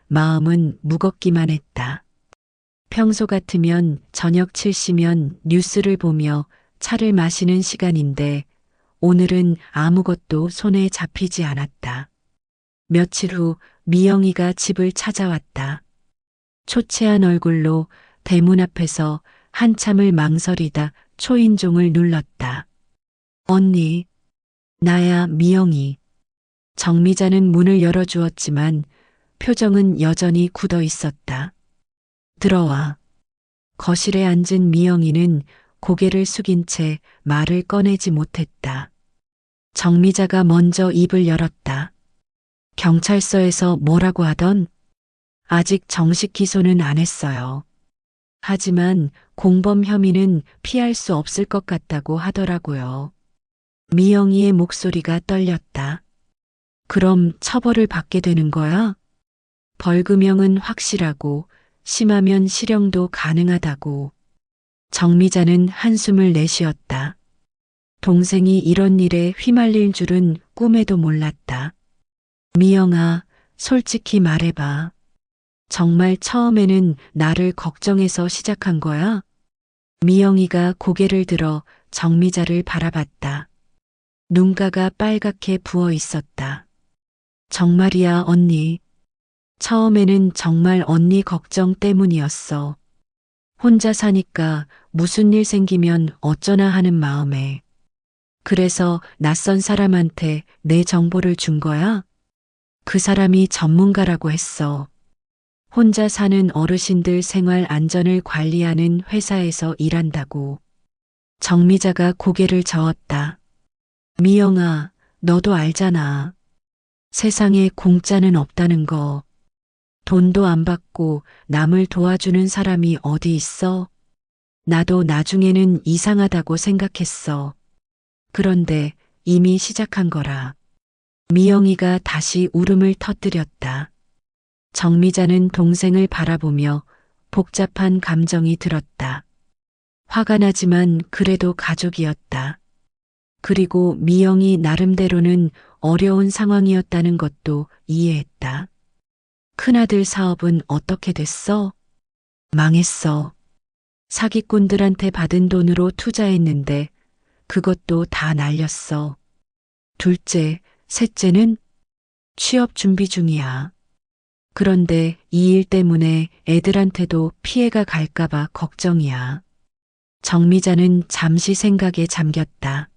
마음은 무겁기만 했다. 평소 같으면 저녁 7시면 뉴스를 보며 차를 마시는 시간인데 오늘은 아무것도 손에 잡히지 않았다. 며칠 후 미영이가 집을 찾아왔다. 초췌한 얼굴로 대문 앞에서 한참을 망설이다 초인종을 눌렀다. 언니, 나야 미영이. 정미자는 문을 열어주었지만 표정은 여전히 굳어 있었다. 들어와. 거실에 앉은 미영이는 고개를 숙인 채 말을 꺼내지 못했다. 정미자가 먼저 입을 열었다. 경찰서에서 뭐라고 하던? 아직 정식 기소는 안 했어요. 하지만 공범 혐의는 피할 수 없을 것 같다고 하더라고요. 미영이의 목소리가 떨렸다. 그럼 처벌을 받게 되는 거야? 벌금형은 확실하고 심하면 실형도 가능하다고. 정미자는 한숨을 내쉬었다. 동생이 이런 일에 휘말릴 줄은 꿈에도 몰랐다. 미영아, 솔직히 말해봐. 정말 처음에는 나를 걱정해서 시작한 거야? 미영이가 고개를 들어 정미자를 바라봤다. 눈가가 빨갛게 부어 있었다. 정말이야, 언니. 처음에는 정말 언니 걱정 때문이었어. 혼자 사니까 무슨 일 생기면 어쩌나 하는 마음에. 그래서 낯선 사람한테 내 정보를 준 거야? 그 사람이 전문가라고 했어. 혼자 사는 어르신들 생활 안전을 관리하는 회사에서 일한다고. 정미자가 고개를 저었다. 미영아, 너도 알잖아. 세상에 공짜는 없다는 거. 돈도 안 받고 남을 도와주는 사람이 어디 있어? 나도 나중에는 이상하다고 생각했어. 그런데 이미 시작한 거라. 미영이가 다시 울음을 터뜨렸다. 정미자는 동생을 바라보며 복잡한 감정이 들었다. 화가 나지만 그래도 가족이었다. 그리고 미영이 나름대로는 어려운 상황이었다는 것도 이해했다. 큰아들 사업은 어떻게 됐어? 망했어. 사기꾼들한테 받은 돈으로 투자했는데 그것도 다 날렸어. 둘째, 셋째는 취업 준비 중이야. 그런데 이 일 때문에 애들한테도 피해가 갈까봐 걱정이야. 정미자는 잠시 생각에 잠겼다.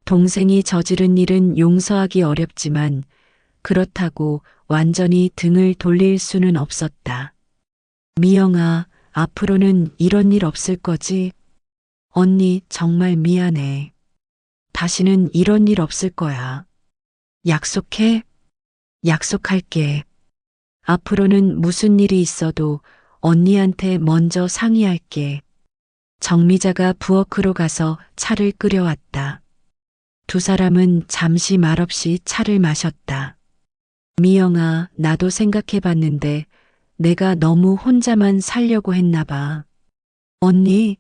동생이 저지른 일은 용서하기 어렵지만 그렇다고 완전히 등을 돌릴 수는 없었다. 미영아, 앞으로는 이런 일 없을 거지? 언니 정말 미안해. 다시는 이런 일 없을 거야. 약속해? 약속할게. 앞으로는 무슨 일이 있어도 언니한테 먼저 상의할게. 정미자가 부엌으로 가서 차를 끓여왔다. 두 사람은 잠시 말없이 차를 마셨다. 미영아, 나도 생각해봤는데 내가 너무 혼자만 살려고 했나 봐. 언니,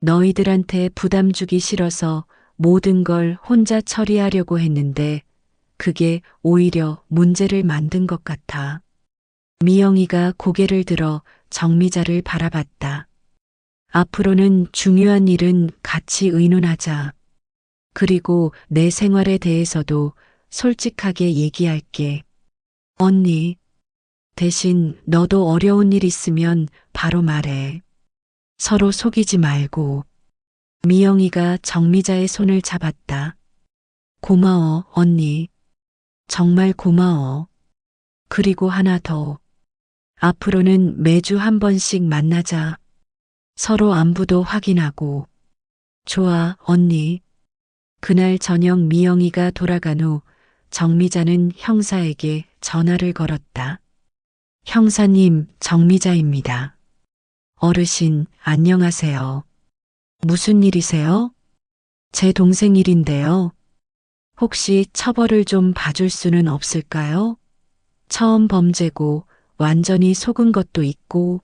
너희들한테 부담 주기 싫어서 모든 걸 혼자 처리하려고 했는데 그게 오히려 문제를 만든 것 같아. 미영이가 고개를 들어 정미자를 바라봤다. 앞으로는 중요한 일은 같이 의논하자. 그리고 내 생활에 대해서도 솔직하게 얘기할게. 언니, 대신 너도 어려운 일 있으면 바로 말해. 서로 속이지 말고. 미영이가 정미자의 손을 잡았다. 고마워, 언니. 정말 고마워. 그리고 하나 더. 앞으로는 매주 한 번씩 만나자. 서로 안부도 확인하고. 좋아, 언니. 그날 저녁 미영이가 돌아간 후 정미자는 형사에게 전화를 걸었다. 형사님, 정미자입니다. 어르신, 안녕하세요. 무슨 일이세요? 제 동생 일인데요. 혹시 처벌을 좀 봐줄 수는 없을까요? 처음 범죄고 완전히 속은 것도 있고.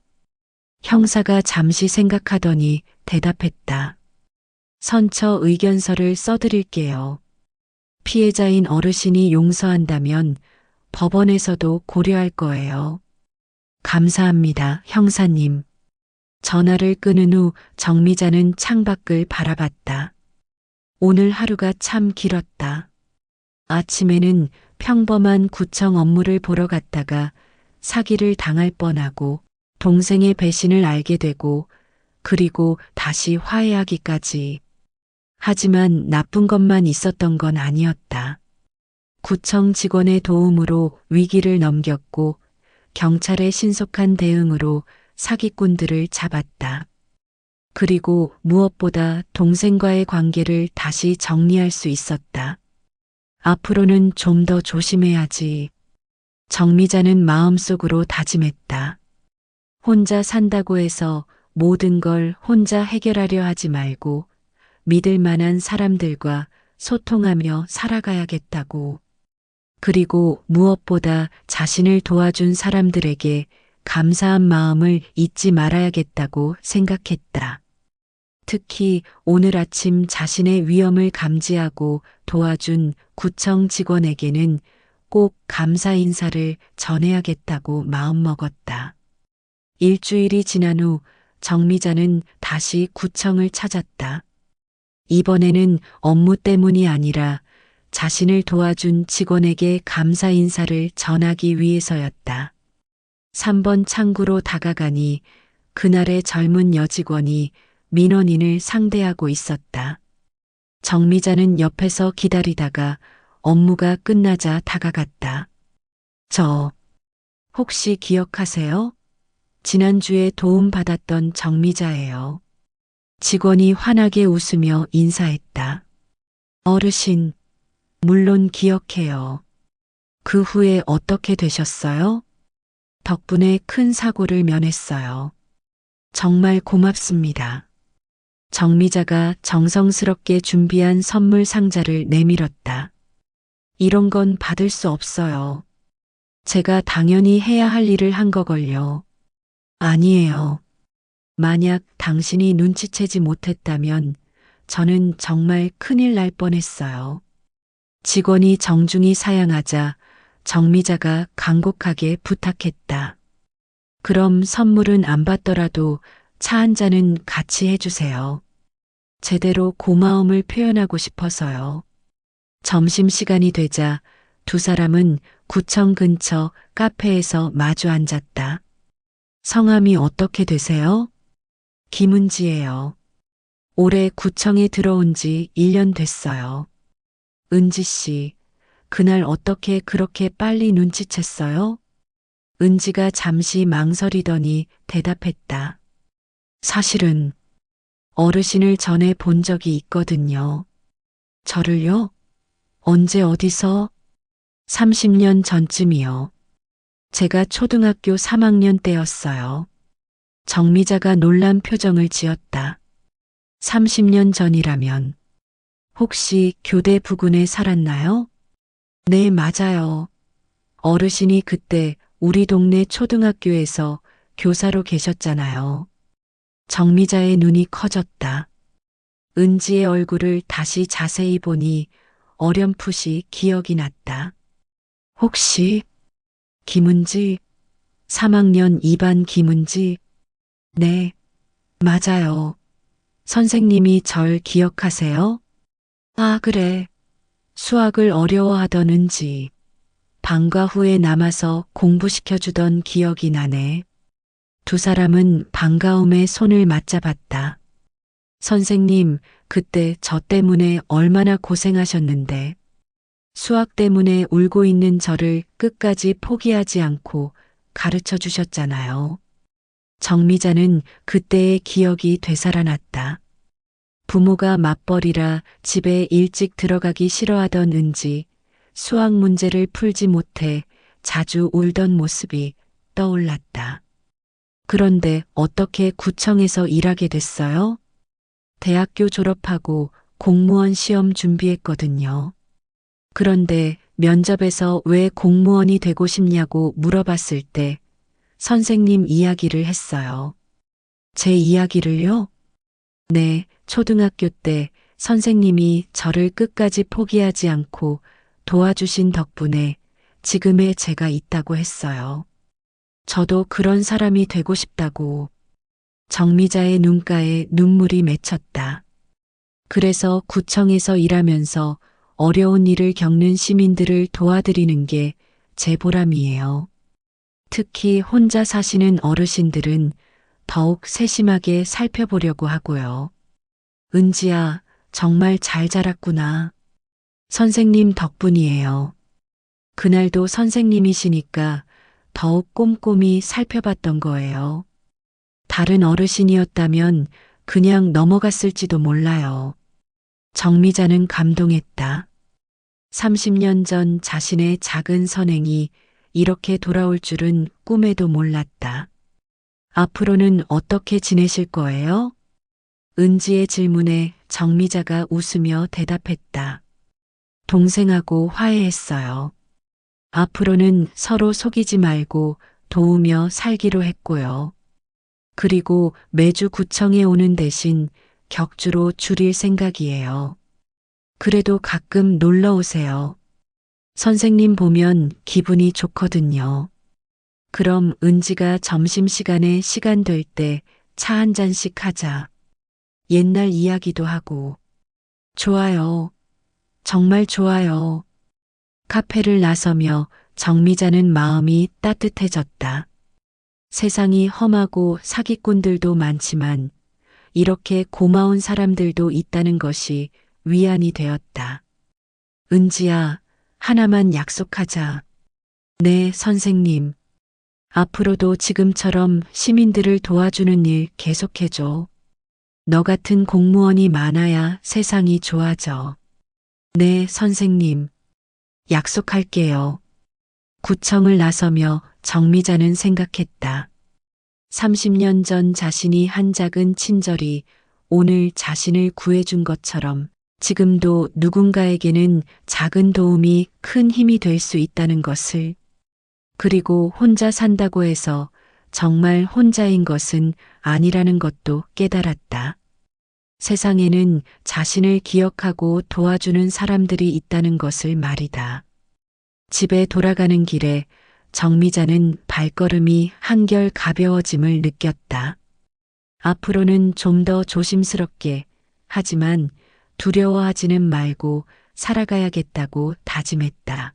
형사가 잠시 생각하더니 대답했다. 선처 의견서를 써드릴게요. 피해자인 어르신이 용서한다면 법원에서도 고려할 거예요. 감사합니다, 형사님. 전화를 끊은 후 정미자는 창밖을 바라봤다. 오늘 하루가 참 길었다. 아침에는 평범한 구청 업무를 보러 갔다가 사기를 당할 뻔하고 동생의 배신을 알게 되고 그리고 다시 화해하기까지. 하지만 나쁜 것만 있었던 건 아니었다. 구청 직원의 도움으로 위기를 넘겼고 경찰의 신속한 대응으로 사기꾼들을 잡았다. 그리고 무엇보다 동생과의 관계를 다시 정리할 수 있었다. 앞으로는 좀 더 조심해야지. 정미자는 마음속으로 다짐했다. 혼자 산다고 해서 모든 걸 혼자 해결하려 하지 말고 믿을 만한 사람들과 소통하며 살아가야겠다고. 그리고 무엇보다 자신을 도와준 사람들에게 감사한 마음을 잊지 말아야겠다고 생각했다. 특히 오늘 아침 자신의 위험을 감지하고 도와준 구청 직원에게는 꼭 감사 인사를 전해야겠다고 마음먹었다. 일주일이 지난 후 정미자는 다시 구청을 찾았다. 이번에는 업무 때문이 아니라 자신을 도와준 직원에게 감사 인사를 전하기 위해서였다. 3번 창구로 다가가니 그날의 젊은 여직원이 민원인을 상대하고 있었다. 정미자는 옆에서 기다리다가 업무가 끝나자 다가갔다. 저, 혹시 기억하세요? 지난주에 도움받았던 정미자예요. 직원이 환하게 웃으며 인사했다. 어르신, 물론 기억해요. 그 후에 어떻게 되셨어요? 덕분에 큰 사고를 면했어요. 정말 고맙습니다. 정미자가 정성스럽게 준비한 선물 상자를 내밀었다. 이런 건 받을 수 없어요. 제가 당연히 해야 할 일을 한 거걸요. 아니에요. 만약 당신이 눈치채지 못했다면 저는 정말 큰일 날 뻔했어요. 직원이 정중히 사양하자 정미자가 간곡하게 부탁했다. 그럼 선물은 안 받더라도 차 한 잔은 같이 해주세요. 제대로 고마움을 표현하고 싶어서요. 점심시간이 되자 두 사람은 구청 근처 카페에서 마주 앉았다. 성함이 어떻게 되세요? 김은지예요. 올해 구청에 들어온 지 1년 됐어요. 은지 씨, 그날 어떻게 그렇게 빨리 눈치챘어요? 은지가 잠시 망설이더니 대답했다. 사실은 어르신을 전에 본 적이 있거든요. 저를요? 언제 어디서? 30년 전쯤이요. 제가 초등학교 3학년 때였어요. 정미자가 놀란 표정을 지었다. 30년 전이라면 혹시 교대 부근에 살았나요? 네, 맞아요. 어르신이 그때 우리 동네 초등학교에서 교사로 계셨잖아요. 정미자의 눈이 커졌다. 은지의 얼굴을 다시 자세히 보니 어렴풋이 기억이 났다. 혹시 김은지? 3학년 2반 김은지? 네, 맞아요. 선생님이 절 기억하세요? 아, 그래. 수학을 어려워하던 은지. 방과 후에 남아서 공부시켜주던 기억이 나네. 두 사람은 반가움에 손을 맞잡았다. 선생님, 그때 저 때문에 얼마나 고생하셨는데. 수학 때문에 울고 있는 저를 끝까지 포기하지 않고 가르쳐 주셨잖아요. 정미자는 그때의 기억이 되살아났다. 부모가 맞벌이라 집에 일찍 들어가기 싫어하던 은지, 수학 문제를 풀지 못해 자주 울던 모습이 떠올랐다. 그런데 어떻게 구청에서 일하게 됐어요? 대학교 졸업하고 공무원 시험 준비했거든요. 그런데 면접에서 왜 공무원이 되고 싶냐고 물어봤을 때 선생님 이야기를 했어요. 제 이야기를요? 네, 초등학교 때 선생님이 저를 끝까지 포기하지 않고 도와주신 덕분에 지금의 제가 있다고 했어요. 저도 그런 사람이 되고 싶다고. 정미자의 눈가에 눈물이 맺혔다. 그래서 구청에서 일하면서 어려운 일을 겪는 시민들을 도와드리는 게 제 보람이에요. 특히 혼자 사시는 어르신들은 더욱 세심하게 살펴보려고 하고요. 은지야, 정말 잘 자랐구나. 선생님 덕분이에요. 그날도 선생님이시니까 더욱 꼼꼼히 살펴봤던 거예요. 다른 어르신이었다면 그냥 넘어갔을지도 몰라요. 정미자는 감동했다. 30년 전 자신의 작은 선행이 이렇게 돌아올 줄은 꿈에도 몰랐다. 앞으로는 어떻게 지내실 거예요? 은지의 질문에 정미자가 웃으며 대답했다. 동생하고 화해했어요. 앞으로는 서로 속이지 말고 도우며 살기로 했고요. 그리고 매주 구청에 오는 대신 격주로 줄일 생각이에요. 그래도 가끔 놀러 오세요. 선생님 보면 기분이 좋거든요. 그럼 은지가 점심시간에 시간 될 때 차 한 잔씩 하자. 옛날 이야기도 하고. 좋아요. 정말 좋아요. 카페를 나서며 정미자는 마음이 따뜻해졌다. 세상이 험하고 사기꾼들도 많지만 이렇게 고마운 사람들도 있다는 것이 위안이 되었다. 은지야, 하나만 약속하자. 네, 선생님. 앞으로도 지금처럼 시민들을 도와주는 일 계속해줘. 너 같은 공무원이 많아야 세상이 좋아져. 네, 선생님. 약속할게요. 구청을 나서며 정미자는 생각했다. 30년 전 자신이 한 작은 친절이 오늘 자신을 구해준 것처럼 지금도 누군가에게는 작은 도움이 큰 힘이 될 수 있다는 것을, 그리고 혼자 산다고 해서 정말 혼자인 것은 아니라는 것도 깨달았다. 세상에는 자신을 기억하고 도와주는 사람들이 있다는 것을 말이다. 집에 돌아가는 길에 정미자는 발걸음이 한결 가벼워짐을 느꼈다. 앞으로는 좀 더 조심스럽게, 하지만 두려워하지는 말고 살아가야겠다고 다짐했다.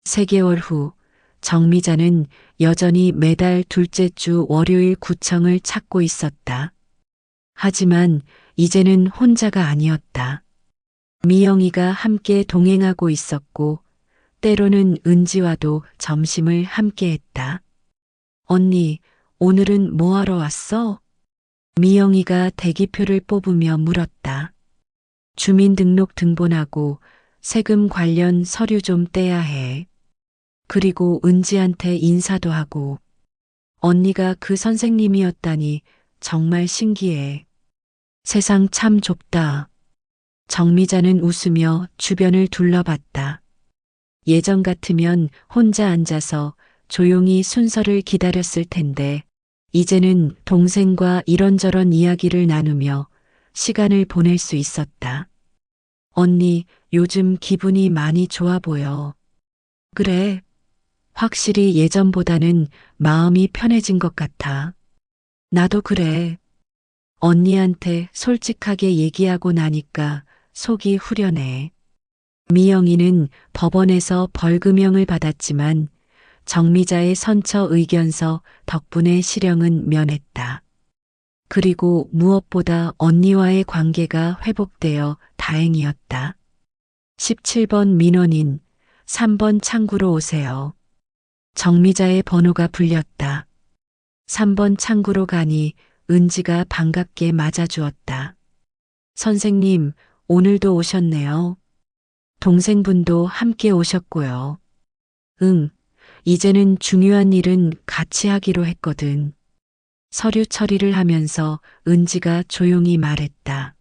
3개월 후 정미자는 여전히 매달 둘째 주 월요일 구청을 찾고 있었다. 하지만 이제는 혼자가 아니었다. 미영이가 함께 동행하고 있었고 때로는 은지와도 점심을 함께 했다. 언니, 오늘은 뭐 하러 왔어? 미영이가 대기표를 뽑으며 물었다. 주민등록 등본하고 세금 관련 서류 좀 떼야 해. 그리고 은지한테 인사도 하고. 언니가 그 선생님이었다니 정말 신기해. 세상 참 좁다. 정미자는 웃으며 주변을 둘러봤다. 예전 같으면 혼자 앉아서 조용히 순서를 기다렸을 텐데 이제는 동생과 이런저런 이야기를 나누며 시간을 보낼 수 있었다. 언니, 요즘 기분이 많이 좋아 보여. 그래. 확실히 예전보다는 마음이 편해진 것 같아. 나도 그래. 언니한테 솔직하게 얘기하고 나니까 속이 후련해. 미영이는 법원에서 벌금형을 받았지만 정미자의 선처 의견서 덕분에 실형은 면했다. 그리고 무엇보다 언니와의 관계가 회복되어 다행이었다. 17번 민원인, 3번 창구로 오세요. 정미자의 번호가 불렸다. 3번 창구로 가니 은지가 반갑게 맞아주었다. 선생님, 오늘도 오셨네요. 동생분도 함께 오셨고요. 응, 이제는 중요한 일은 같이 하기로 했거든. 서류 처리를 하면서 은지가 조용히 말했다.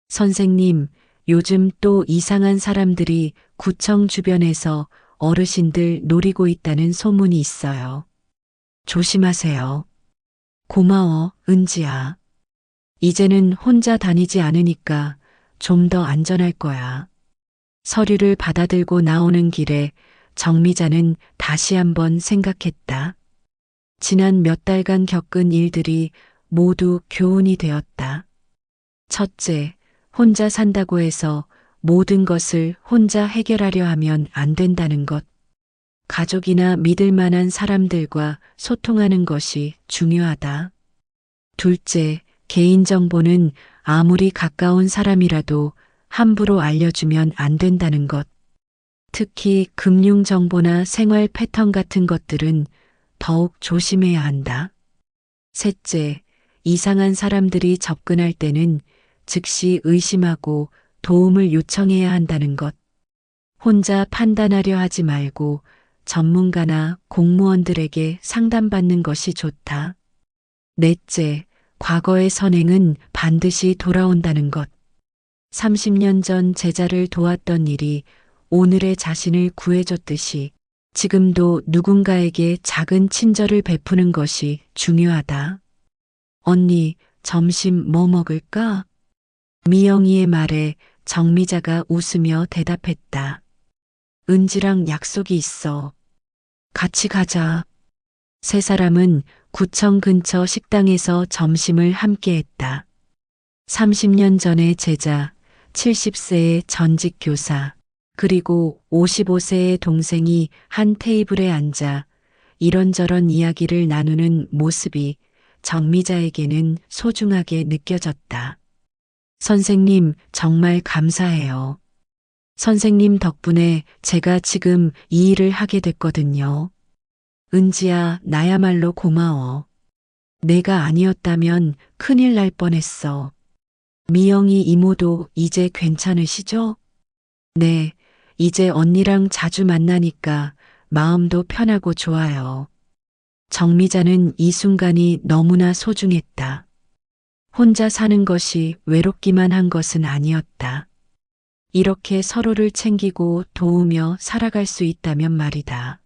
선생님, 요즘 또 이상한 사람들이 구청 주변에서 어르신들 노리고 있다는 소문이 있어요. 조심하세요. 고마워, 은지야. 이제는 혼자 다니지 않으니까 좀 더 안전할 거야. 서류를 받아들고 나오는 길에 정미자는 다시 한번 생각했다. 지난 몇 달간 겪은 일들이 모두 교훈이 되었다. 첫째, 혼자 산다고 해서 모든 것을 혼자 해결하려 하면 안 된다는 것. 가족이나 믿을 만한 사람들과 소통하는 것이 중요하다. 둘째, 개인정보는 아무리 가까운 사람이라도 함부로 알려주면 안 된다는 것. 특히 금융정보나 생활 패턴 같은 것들은 더욱 조심해야 한다. 셋째, 이상한 사람들이 접근할 때는 즉시 의심하고 도움을 요청해야 한다는 것. 혼자 판단하려 하지 말고 전문가나 공무원들에게 상담받는 것이 좋다. 넷째, 과거의 선행은 반드시 돌아온다는 것. 30년 전 제자를 도왔던 일이 오늘의 자신을 구해줬듯이 지금도 누군가에게 작은 친절을 베푸는 것이 중요하다. 언니, 점심 뭐 먹을까? 미영이의 말에 정미자가 웃으며 대답했다. 은지랑 약속이 있어. 같이 가자. 세 사람은 구청 근처 식당에서 점심을 함께 했다. 30년 전의 제자, 70세의 전직 교사, 그리고 55세의 동생이 한 테이블에 앉아 이런저런 이야기를 나누는 모습이 정미자에게는 소중하게 느껴졌다. 선생님, 정말 감사해요. 선생님 덕분에 제가 지금 이 일을 하게 됐거든요. 은지야, 나야말로 고마워. 내가 아니었다면 큰일 날 뻔했어. 미영이 이모도 이제 괜찮으시죠? 네, 이제 언니랑 자주 만나니까 마음도 편하고 좋아요. 정미자는 이 순간이 너무나 소중했다. 혼자 사는 것이 외롭기만 한 것은 아니었다. 이렇게 서로를 챙기고 도우며 살아갈 수 있다면 말이다.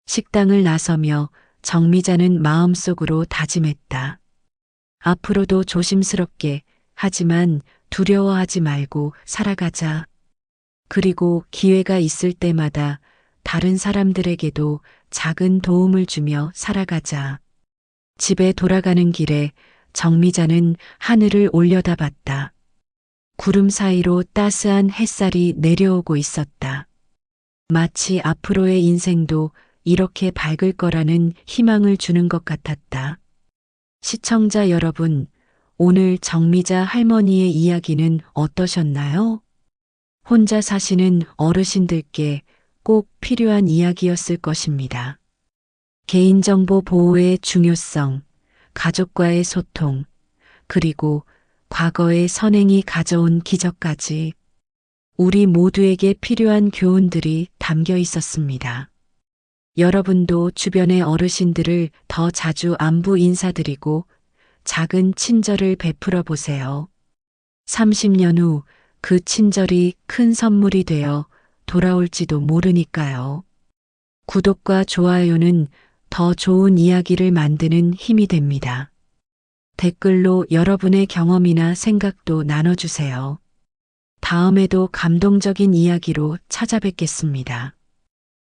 식당을 나서며 정미자는 마음속으로 다짐했다. 앞으로도 조심스럽게, 하지만 두려워하지 말고 살아가자. 그리고 기회가 있을 때마다 다른 사람들에게도 작은 도움을 주며 살아가자. 집에 돌아가는 길에 정미자는 하늘을 올려다봤다. 구름 사이로 따스한 햇살이 내려오고 있었다. 마치 앞으로의 인생도 이렇게 밝을 거라는 희망을 주는 것 같았다. 시청자 여러분, 오늘 정미자 할머니의 이야기는 어떠셨나요? 혼자 사시는 어르신들께 꼭 필요한 이야기였을 것입니다. 개인정보 보호의 중요성, 가족과의 소통, 그리고 과거의 선행이 가져온 기적까지 우리 모두에게 필요한 교훈들이 담겨 있었습니다. 여러분도 주변의 어르신들을 더 자주 안부 인사드리고 작은 친절을 베풀어 보세요. 30년 후 그 친절이 큰 선물이 되어 돌아올지도 모르니까요. 구독과 좋아요는 더 좋은 이야기를 만드는 힘이 됩니다. 댓글로 여러분의 경험이나 생각도 나눠주세요. 다음에도 감동적인 이야기로 찾아뵙겠습니다.